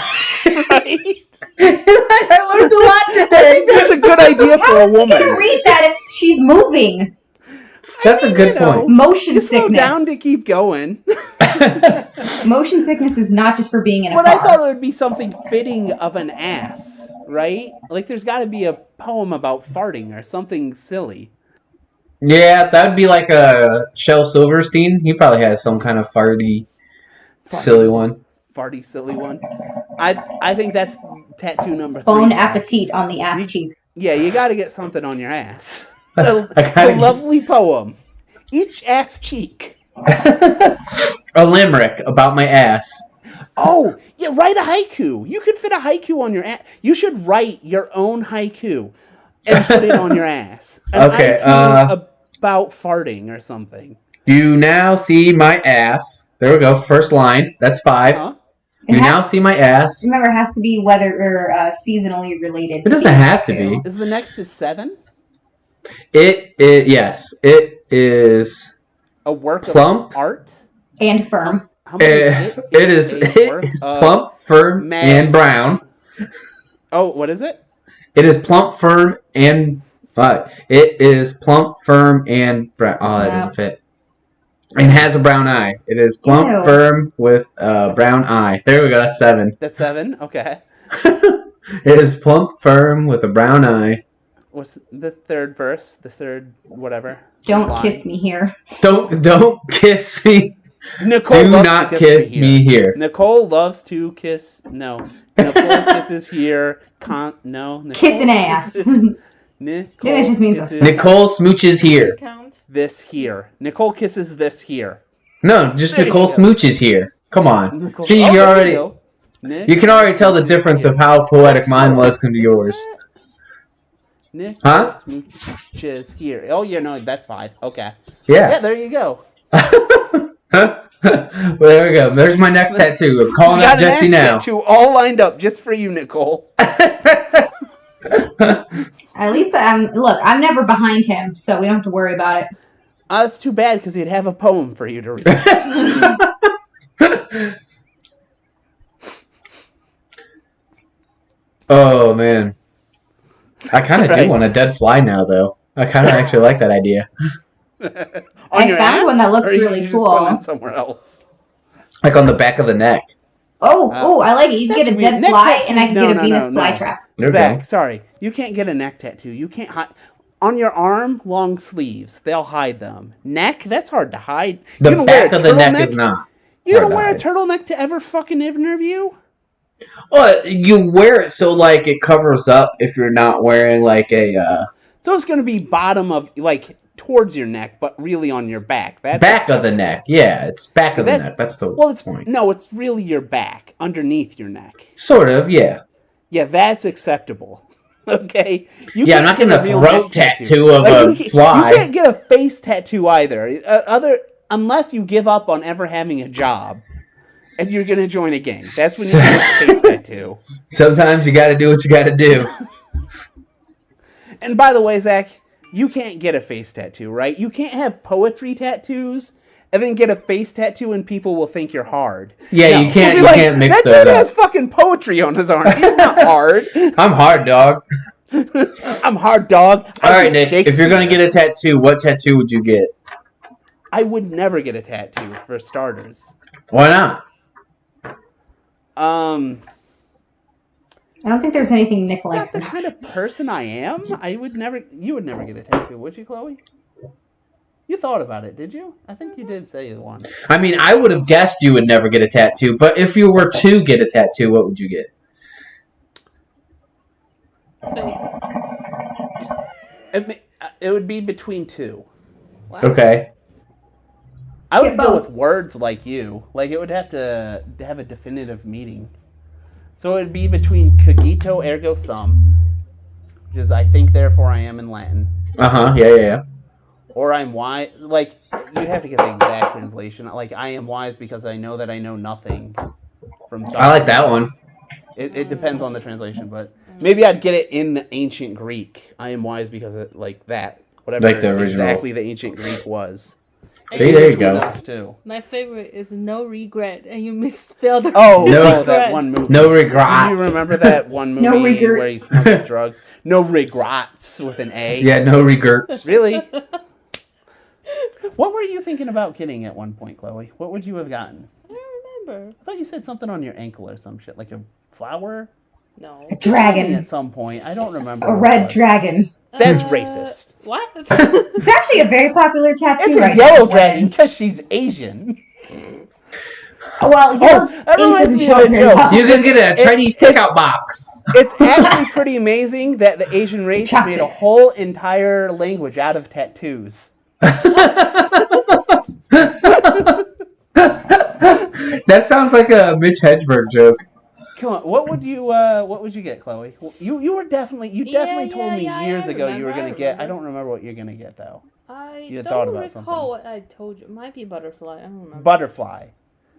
I learned a lot I today. think that's a good idea for How a is he woman. gonna read that if she's moving? That's a good point. Motion You slow sickness. down to keep going. Motion sickness is not just for being in a But car. I thought it would be something fitting of an ass, right? Like there's got to be a poem about farting or something silly. Yeah, that would be like a Shel Silverstein. He probably has some kind of farty, silly one. Farty silly one. I think that's tattoo number 3. Bon Zach. appetit on the ass cheek. Yeah, you got to get something on your ass. I The gotta- lovely poem. Each ass cheek. A limerick about my ass. Oh, yeah, write a haiku. You could fit a haiku on your ass. You should write your own haiku and put it on your ass. An Okay, haiku about farting or something. You now see my ass. There we go. First line. That's 5. Huh? You now see my ass. Remember, it has to be weather or seasonally related. It doesn't have to be. Is the next is 7? Yes. It is A work Plump. of art? And firm. How many? it is a work of plump, firm, man. and brown. Oh, what is it? It is plump, firm, and it is plump, firm, and brown. Oh, that doesn't fit. And has a brown eye. It is plump, Ew. firm, with a brown eye. There we go. That's 7. That's 7? Okay. It is plump, firm, with a brown eye. What's the third verse? The third whatever? Don't line? kiss me here. Don't kiss me. Nicole Do loves not to kiss me here. Nicole loves to kiss. No. Nicole kisses here. No. Nicole Kissing ass. kisses- Nicole Maybe it just means a- kisses Nicole smooches here. Count. this here. Nicole kisses this here. No, just There you Nicole go. smooches here. Come on. Nicole, See, oh, you're there already. You, go. You can already tell the difference of how poetic mine was compared to yours. Nicole Huh? smooches here. Oh, yeah, no, that's 5. Okay. Yeah, Yeah. there you go. Well, there we go. There's my next tattoo. I'm calling You up got an Jesse ass now. tattoo all lined up just for you, Nicole. At least I'm never behind him, so we don't have to worry about it. That's too bad because he'd have a poem for you to read. Oh, man. I kind of Right. do want a dead fly now, though. I kind of actually like that idea. On your found ass? one that looks Or you really just cool. put it somewhere else? Like on the back of the neck. Oh, I like it. You can That's get a weird. dead Neck fly, tattoo- and I can no, get a no, Venus no. flytrap. There we Zach, go. sorry. You can't get a neck tattoo. You can't hide. On your arm, long sleeves. They'll hide them. Neck, that's hard to hide. The You don't wear back a of the neck turtleneck? is not. You hard don't to wear a hide. turtleneck to ever fucking interview? Well, you wear it so like it covers up if you're not wearing like a So it's going to be bottom of, like, towards your neck, but really on your back. That's back of the acceptable. neck. Yeah, it's back of the That- neck. That's the Well, it's point. no, it's really your back, underneath your neck. Sort of, yeah. Yeah, that's acceptable. Okay? You Yeah, I'm can't not get getting a real throat neck tattoo of a you can't- fly. You can't get a face tattoo either. Unless you give up on ever having a job and you're going to join a gang. That's when you get a face tattoo. Sometimes you got to do what you got to do. And by the way, Zach, you can't get a face tattoo, right? You can't have poetry tattoos and then get a face tattoo and people will think you're hard. Yeah, No. you can't. They'll be You like, can't mix that those dude has up. fucking poetry on his arms. He's not hard. I'm hard, dog. I'm hard, dog. All right, think Nick. If you're Shakespeare. gonna get a tattoo, what tattoo would you get? I would never get a tattoo for starters. Why not? I don't think there's anything Nick It's not likes. the kind of person I am. You would never get a tattoo, would you, Chloe? You thought about it, did you? I think you did say it once. I mean, I would have guessed you would never get a tattoo, but if you were to get a tattoo, what would you get? Face. It would be between two. Wow. Okay. I would Get go both. with words like you. Like, it would have to have a definitive meaning. So it would be between cogito ergo sum, which is I think therefore I am in Latin, Yeah. or I'm wise. Like, you'd have to get the exact translation. Like, I am wise because I know that I know nothing from I like that one. It depends on the translation, but maybe I'd get it in the ancient Greek. I am wise because it, like that. Whatever Like the original. exactly the ancient Greek was. See, there you Between go. those two. My favorite is no regret, and you misspelled. Oh, No that regret. one movie. No Do regrets. you remember that one movie No regrets. where he smuggled drugs? No regrets with an A. Yeah, no regrets. Really? What were you thinking about getting at one point, Chloe? What would you have gotten? I don't remember. I thought you said something on your ankle or some shit, like a flower. No. A dragon. At some point, I don't remember. A what it red was. dragon. That's racist. What? It's actually a very popular tattoo It's a right yellow now. dragon because she's Asian. Well, that reminds me of a joke. You can get a Chinese takeout box. It's actually pretty amazing that the Asian race Chocolate. made a whole entire language out of tattoos. That sounds like a Mitch Hedberg joke. Come on, what would you get, Chloe? You definitely told me yeah, years I ago you were remember, gonna I get. I remember. don't remember what you're gonna get though. I You had thought don't about recall something. what I told you. It might be butterfly. I don't remember. Butterfly.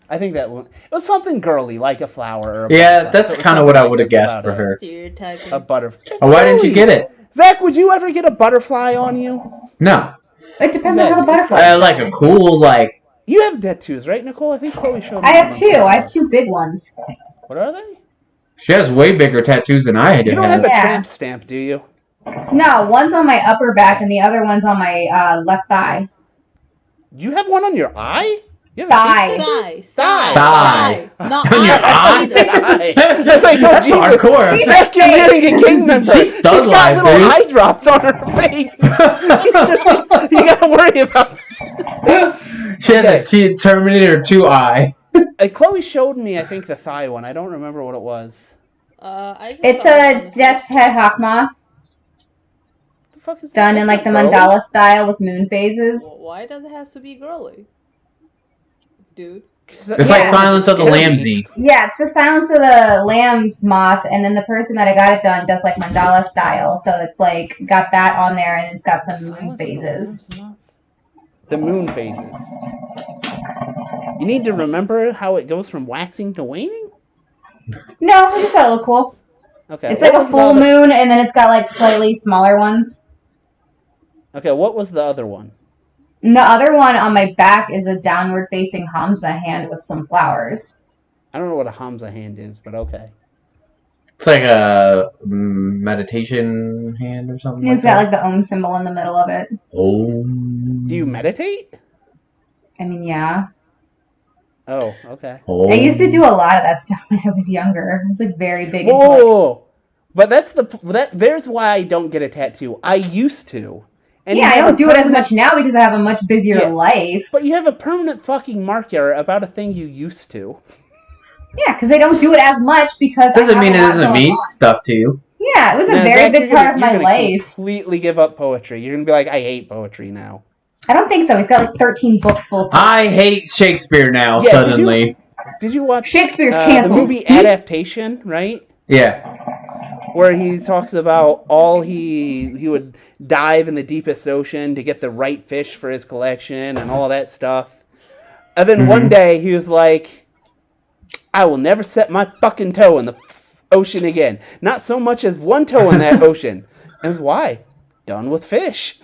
I think that it was something girly, like a flower or a Yeah, butterfly. that's So it was kind of what I something would have that's guessed for about her. Stereotyping. A butterfly. Why didn't you get it? Zach, would you ever get a butterfly on you? No. It depends on how the butterfly. Like a cool, like, You have tattoos, right, Nicole? I think Chloe showed me. I have one on two. I have Facebook. two big ones. What are they? she has way bigger tattoos than I You don't have a Yeah. tramp stamp, do you? No, one's on my upper back and the other one's on my left thigh. You have one on your eye? You have Thigh. A face Thigh. Thigh. Not On your eye. eye? stamp? That's like, oh, That's Jesus. hardcore. Jesus. Zach, you're getting a gang member. She's She's thug got life, little dude. eye drops on her face. You gotta worry about. She has a Terminator 2 eye. Chloe showed me, I think, the thigh one. I don't remember what it was. I just It's saw it on a the death head hawk moth The fuck is that? done That's in like the not girly. mandala style with moon phases. Facebook. Why does it have to be girly? Dude. It's like Yeah. Silence of the Lambsy. Yeah, it's the Silence of the Lambs moth, and then the person that I got it done does like mandala style, so it's like got that on there, and it's got some Silence moon of the phases. Lambs Moth? The moon phases. You need to remember how it goes from waxing to waning? No, I just thought it looked cool. Okay. It's what like a was the full other- moon, and then it's got like slightly smaller ones. Okay, what was the other one? And the other one on my back is a downward facing Hamza hand with some flowers. I don't know what a Hamza hand is, but okay. It's like a meditation hand or something. And it's like got like the Om symbol in the middle of it. Om. Do you meditate? I mean, yeah. Oh, okay. Oh. I used to do a lot of that stuff when I was younger. I was like very big. Whoa! But there's why I don't get a tattoo. I used to. And Yeah, I don't do it as much now because I have a much busier life. But you have a permanent fucking marker about a thing you used to. Yeah, because I don't do it as much because Doesn't I mean it have a lot doesn't going mean on. stuff to you. Yeah, it was a Now, very Zach, big part of my you're gonna life. completely give up poetry. You're gonna be like, I hate poetry now. I don't think so. He's got like 13 books full of I hate Shakespeare now, Yeah, suddenly. Did you watch Shakespeare's the canceled. movie Adaptation, right? Yeah. Where he talks about he would dive in the deepest ocean to get the right fish for his collection and all that stuff. And then one day he was like, I will never set my fucking toe in the ocean again. Not so much as one toe in that ocean. And why? Done with fish.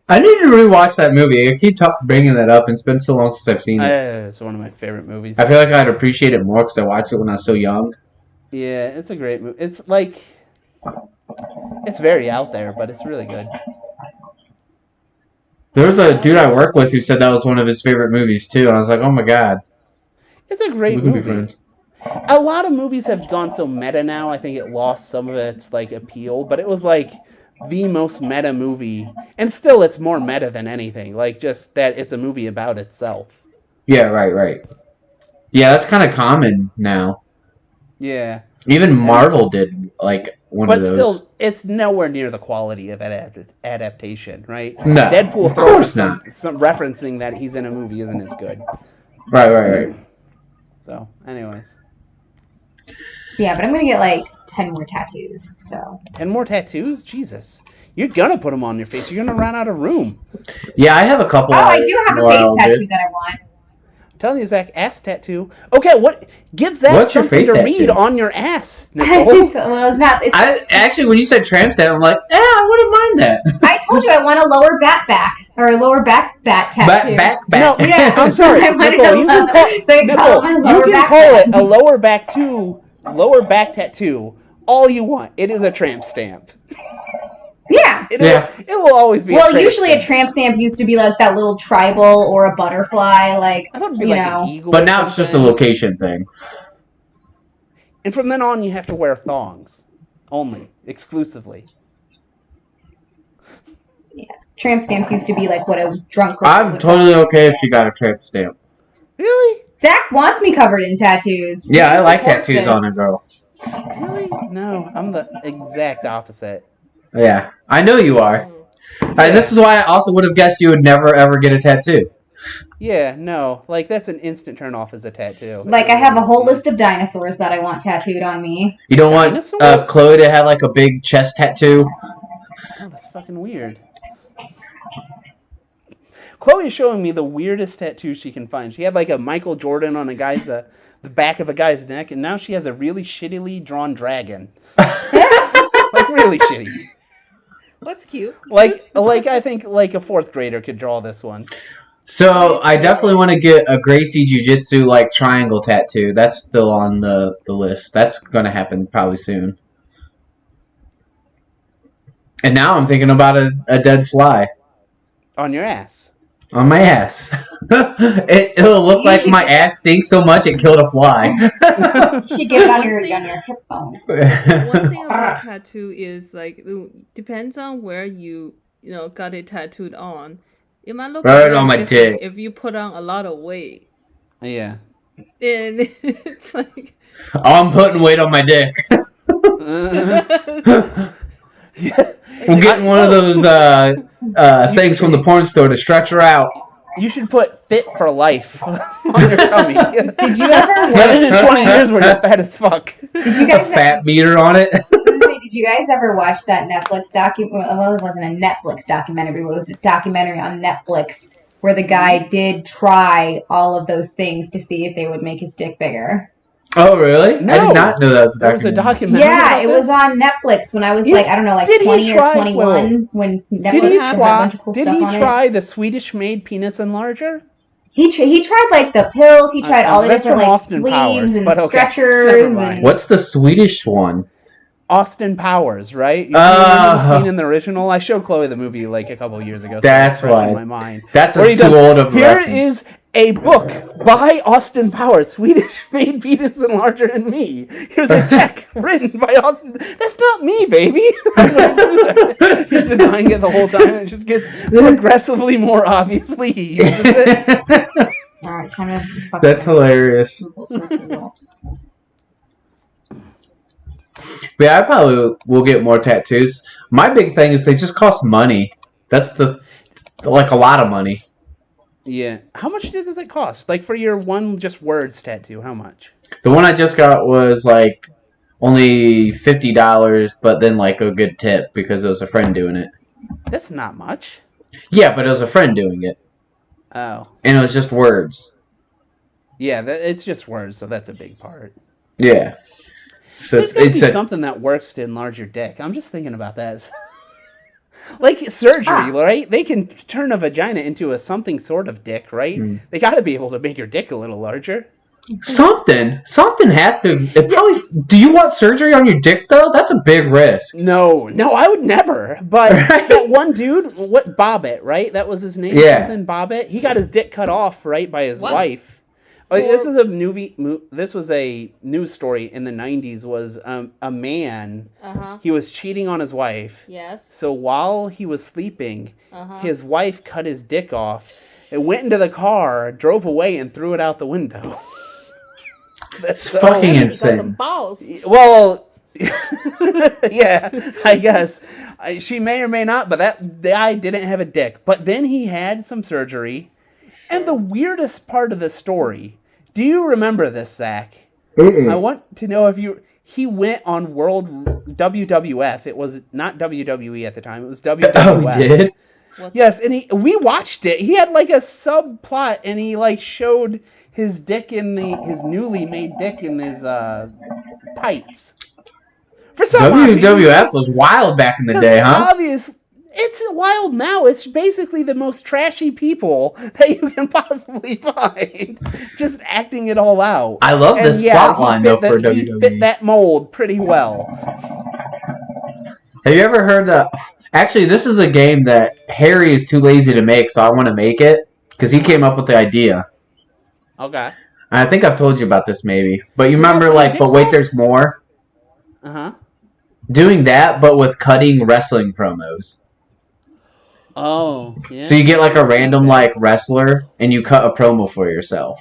I need to rewatch that movie. I keep bringing that up, and it's been so long since I've seen it. It's one of my favorite movies. I feel like I'd appreciate it more because I watched it when I was so young. Yeah, it's a great movie. It's like, it's very out there, but it's really good. There was a dude I work with who said that was one of his favorite movies, too, and I was like, oh my god. It's a great We could be movie. friends. A lot of movies have gone so meta now. I think it lost some of its like appeal, but it was like the most meta movie, and still it's more meta than anything. Like just that it's a movie about itself. Yeah, right. Yeah, that's kind of common now. Yeah, Even Marvel did like one but of those. still, it's nowhere near the quality of adaptation, right? No, Deadpool of throwing course not. some referencing that he's in a movie isn't as good. Right. So, anyways, Yeah, but I'm gonna get like 10 more tattoos. So 10 more tattoos? Jesus, you're gonna put them on your face. You're gonna run out of room. Yeah, I have a couple. I do have a more face I'll tattoo do. that I want. I'm telling you, Zach, ass tattoo. Okay, what gives that What's your something face to tattoo? read on your ass, Well, Nicole? it's not. It's, I actually, when you said tramp stamp, I'm like, I wouldn't mind that. I told you I want a lower back or a lower back tattoo. Back. No, Yeah. I'm sorry, I wanted Nicole. to You can lower- call, so I call it my Nicole, you lower can back call it tattoo. a lower back tattoo all you want. It is a tramp stamp. Yeah. It will always be. Well, a tramp usually stamp. a tramp stamp used to be like that little tribal or a butterfly, like I thought it'd be you like know. an eagle. But or now it's just a something. location thing. And from then on, you have to wear thongs only, exclusively. Yeah. Tramp stamps used to be like what a drunk girl I'm would totally okay if she got a tramp stamp. Really? Zach wants me covered in tattoos. Yeah, I He like supports tattoos this. on a girl. Really? No, I'm the exact opposite. Yeah, I know you are. This is why I also would have guessed you would never ever get a tattoo. Yeah, no, like that's an instant turn off as a tattoo. Like I have a whole list of dinosaurs that I want tattooed on me. You don't want Dinosaurs? Chloe to have like a big chest tattoo? Oh, that's fucking weird. Chloe is showing me the weirdest tattoo she can find. She had like a Michael Jordan on a guy's the back of a guy's neck, and now she has a really shittily drawn dragon. Like really shitty. That's cute. Like I think like a fourth grader could draw this one. So I definitely want to get a Gracie Jiu-Jitsu like triangle tattoo. That's still on the list. That's going to happen probably soon. And now I'm thinking about a dead fly On your ass. on my ass. It'll look like my ass stinks so much it killed a fly. You should get it on your hip bone. One thing about tattoo is like it depends on where you got it tattooed on. It might look Right very on my different dick. if you put on a lot of weight. Yeah. And it's like Oh, I'm putting weight on my dick. I'm getting one of those things from the porn store to stretch her out. You should put fit for life on your tummy. Did you ever Then in 20 years when you're fat as fuck. Did you A guys fat meter on it. Did you guys ever watch that Netflix well, it wasn't a Netflix documentary, but it was a documentary on Netflix where the guy did try all of those things to see if they would make his dick bigger. Oh, really? No. I did not know that was a There was a documentary. documentary. Yeah, about it this? was on Netflix when I was Yeah, like, I don't know, like did he 20 try- or 21 when Did Netflix he had a try? bunch of cool Did stuff he on try the Swedish-made penis enlarger? it. He tried like the pills, he tried all the That's different from like Austin sleeves Powers, and but okay, stretchers never mind. and What's the Swedish one? Austin Powers, right? You remember the scene in the original? I showed Chloe the movie like a couple of years ago. So That's fresh why. in my mind. That's Where a he too does, old of a Here reference. is a book by Austin Powers, Swedish made penis and larger than me. Here's a check written by Austin. That's not me, baby. I'm gonna do that. He's denying it the whole time, and it just gets progressively more obviously he uses it. Alright, time to fucking That's hilarious. Google search results. But yeah, I probably will get more tattoos. My big thing is they just cost money. That's like a lot of money. Yeah. How much does it cost? Like for your one just words tattoo, how much? The one I just got was like only $50, but then like a good tip because it was a friend doing it. That's not much. Yeah, but it was a friend doing it. Oh. And it was just words. Yeah, it's just words, so that's a big part. Yeah. So There's got to be something that works to enlarge your dick. I'm just thinking about that. Like surgery, right? They can turn a vagina into a something sort of dick, right? They got to be able to make your dick a little larger. Something has to. It probably. Do you want surgery on your dick though? That's a big risk. No, I would never. But Right? that one dude, what Bobbitt, right? That was his name. Yeah. Something Bobbitt. He got his dick cut off, right, by his What? wife. This is a movie. This was a news story in the '90s. Was a man? He was cheating on his wife. Yes. So while he was sleeping, his wife cut his dick off. It went into the car, drove away, and threw it out the window. It's fucking Got some insane. balls. Well, yeah, I guess. She may or may not, but that guy didn't have a dick. But then he had some surgery. And the weirdest part of the story, do you remember this, Zach? I want to know if he went on World WWF. It was not WWE at the time. It was WWF. Oh, he did? Yes, and we watched it. He had like a subplot, and he like showed his dick in his newly made dick in his tights. For some odd WWF reason, was wild back in the day, huh? Obvious. It's wild now. It's basically the most trashy people that you can possibly find, just acting it all out. I love this plot line though for He WWE. fit that mold pretty well. Have you ever heard that? Actually, this is a game that Harry is too lazy to make, so I want to make it because he came up with the idea. Okay. And I think I've told you about this maybe, but you Is it remember about like, the but dick wait, sauce? there's more. Doing that, but with cutting wrestling promos. Oh, yeah. So you get like a random like wrestler, and you cut a promo for yourself.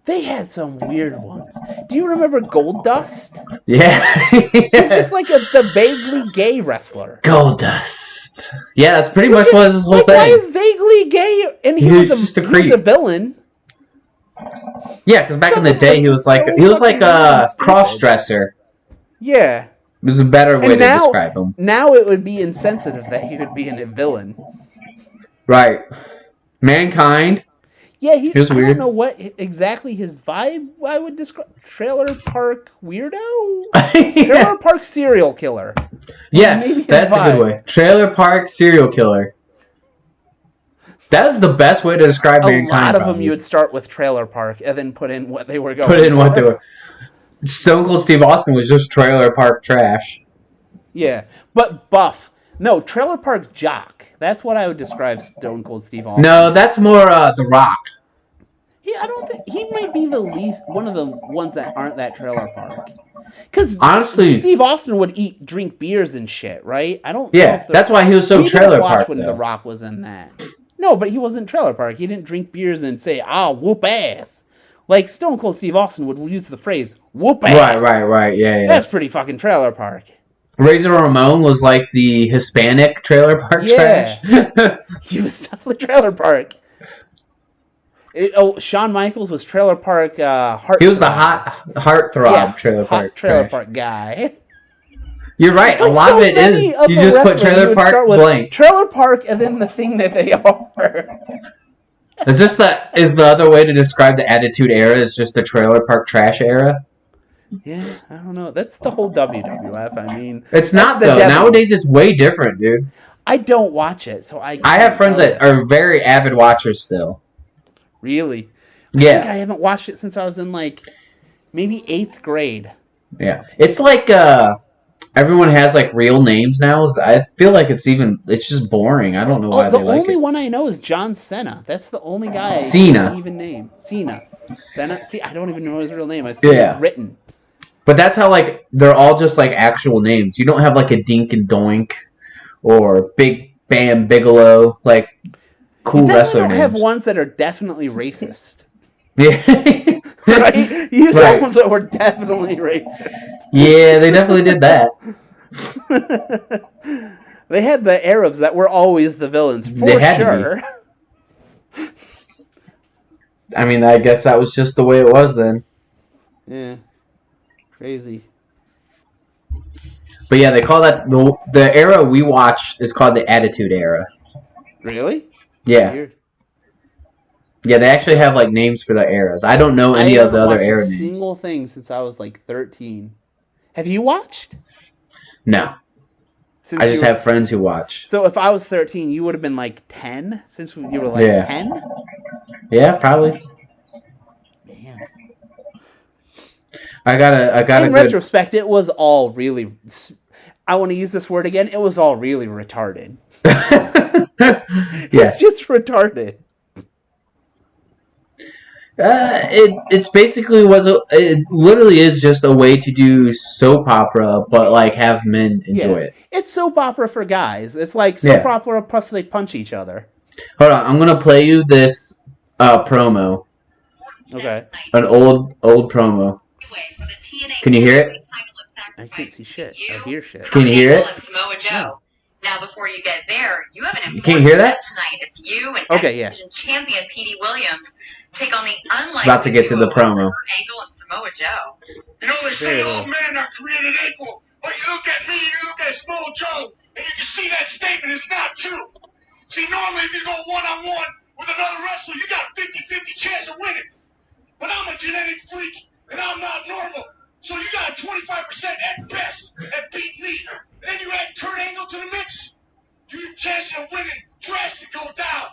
They had some weird ones. Do you remember Goldust? Yeah. He's just like the vaguely gay wrestler. Goldust. Yeah, that's pretty Which much is- what his whole like, why thing. is vaguely gay? And he He was was just a he was creep. a villain. Yeah, because back in the Some of day, them he are was like so he was like fucking weird a and stupid. cross dresser. Yeah. There's a better way And to describe him. now it would be insensitive that he would be a villain. Right. Mankind. Yeah, he was I weird. don't know what exactly his vibe I would describe. Trailer park weirdo? Yeah. Trailer park serial killer. Maybe Yes, his that's a vibe. good way. Trailer park serial killer. That is the best way to describe A Mankind. lot of them probably. you would start with trailer park and then put in what they were going Put in what for. they were. Stone Cold Steve Austin was just trailer park trash. Yeah, but buff. No, trailer park jock. That's what I would describe Stone Cold Steve Austin. No, that's more The Rock. I don't think he might be the least one of the ones that aren't that trailer park. Because Honestly- Steve Austin would drink beers and shit, right? I don't. know Yeah, if that's why he was so we didn't trailer watch park. when though. The Rock was in that. No, but he wasn't trailer park. He didn't drink beers and say, whoop ass." Like Stone Cold Steve Austin would use the phrase "whoop ass." Right. Yeah. That's pretty fucking trailer park. Razor Ramon was like the Hispanic trailer park Yeah. trash. He was definitely trailer park. Shawn Michaels was trailer park. Heart. He was the hot heartthrob trailer hot park. trailer trash. park guy. You're right. A Like lot so of it many is of you the just put wrestling, you trailer would park start with blank. Trailer park, and then the thing that they are. Is the other way to describe the Attitude Era is just the trailer park trash era? Yeah, I don't know. That's the whole WWF. I mean, It's not the though. devil. Nowadays it's way different, dude. I don't watch it, so I I have friends that are very avid watchers still. really. I think I Yeah. haven't watched it since I was in like maybe 8th grade. Yeah. It's like everyone has like real names now. I feel like it's just boring. I don't know why the they like only it. one I know is John Cena. That's the only guy I Cena. can even name. Cena. See, I don't even know his real name. I see Yeah. it written. But that's how like they're all just like actual names. You don't have like a Dink and Doink or Big Bam Bigelow, like cool You definitely wrestler don't names. have ones that are definitely racist. Yeah. Right? You used Right. ones that were definitely racist. Yeah, they definitely did that. They had the Arabs that were always the villains, for They had to sure. I mean, I guess that was just the way it was then. Yeah. Crazy. But yeah, they call that the era we watched is called the Attitude Era. Really? Yeah. Weird. Yeah, they actually have like names for the eras. I don't know any I of the haven't other watched era a names. single thing since I was like 13. Have you watched? No. Since I just have friends who watch. So if I was 13, you would have been like 10? Since you were like Yeah. 10? Yeah, probably. Man. I got a In good... retrospect, it was all really... I want to use this word again. It was all really retarded. Yeah. It's just retarded. It's basically it literally is just a way to do soap opera, but like have men enjoy it. It's soap opera for guys. It's like soap opera plus they punch each other. Hold on, I'm gonna play you this promo. Okay. An old promo. Can you hear it? I can't see shit. I hear shit. Can you hear it? Samoa Joe. Now, before you get there, you have an You can't important hear that? event tonight. It's you and Okay, X-Division champion Petey Williams take on the unlikely About to get to the duo of promo. Kurt Angle and Samoa Joe. You know, they say all men are created equal. But you look at me, you look at Small Joe, and you can see that statement is not true. See, normally if you go one-on-one with another wrestler, you got a 50-50 chance of winning. But I'm a genetic freak, and I'm not normal. So you got a 25% at best at beating me. And then you add Kurt Angle to the mix, your chance of winning drastically go down.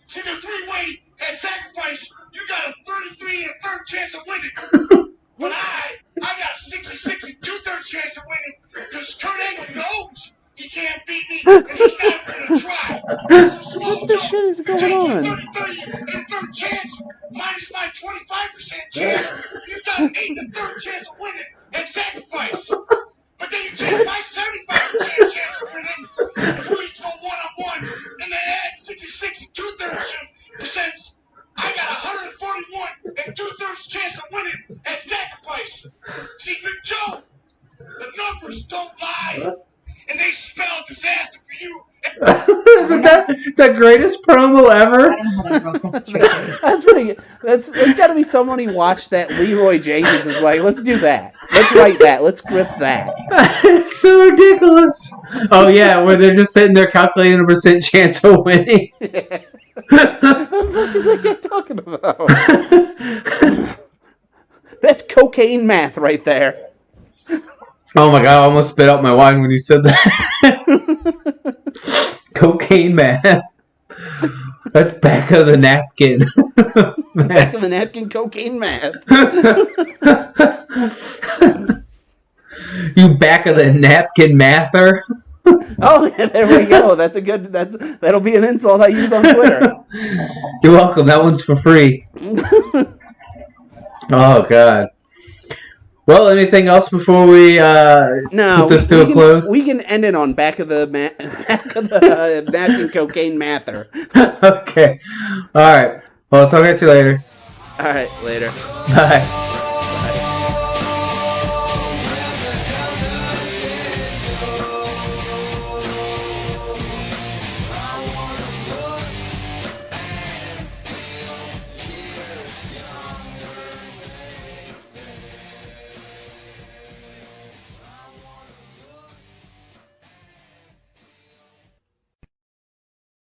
See, the three-way at sacrifice, you got a 33 and a third chance of winning. But I got 66 and two-thirds chance of winning because Kurt Angle knows he can't beat me, and he's not going to try. So What the shit is going on? 30 and a third chance minus my 25% chance, you got an 8 and a third chance of winning at sacrifice. But then you take my 75% chance of winning, if we go one-on-one, and then add 66 and two-thirds percent, I got 141 and two-thirds chance of winning at sacrifice. See, Joe, the numbers don't lie, and they spell disaster for you. Isn't that the greatest promo ever? I don't know how that broke that straight. That's pretty good. There's got to be somebody watched that Leroy Jenkins is like, let's do that. Let's write that. Let's script that. It's so ridiculous. Oh yeah, where they're just sitting there calculating a percent chance of winning. What the fuck is that guy talking about? That's cocaine math right there. Oh my god, I almost spit out my wine when you said that. Cocaine math. That's back of the napkin. Back of the napkin cocaine math. You back of the napkin mather. Oh, yeah, there we go. That'll be an insult I use on Twitter. You're welcome. That one's for free. Oh god. Well, anything else before we put this to a close? We can end it on back of the napkin cocaine mather. Okay. All right. Well, I'll talk to you later. All right, later. Bye.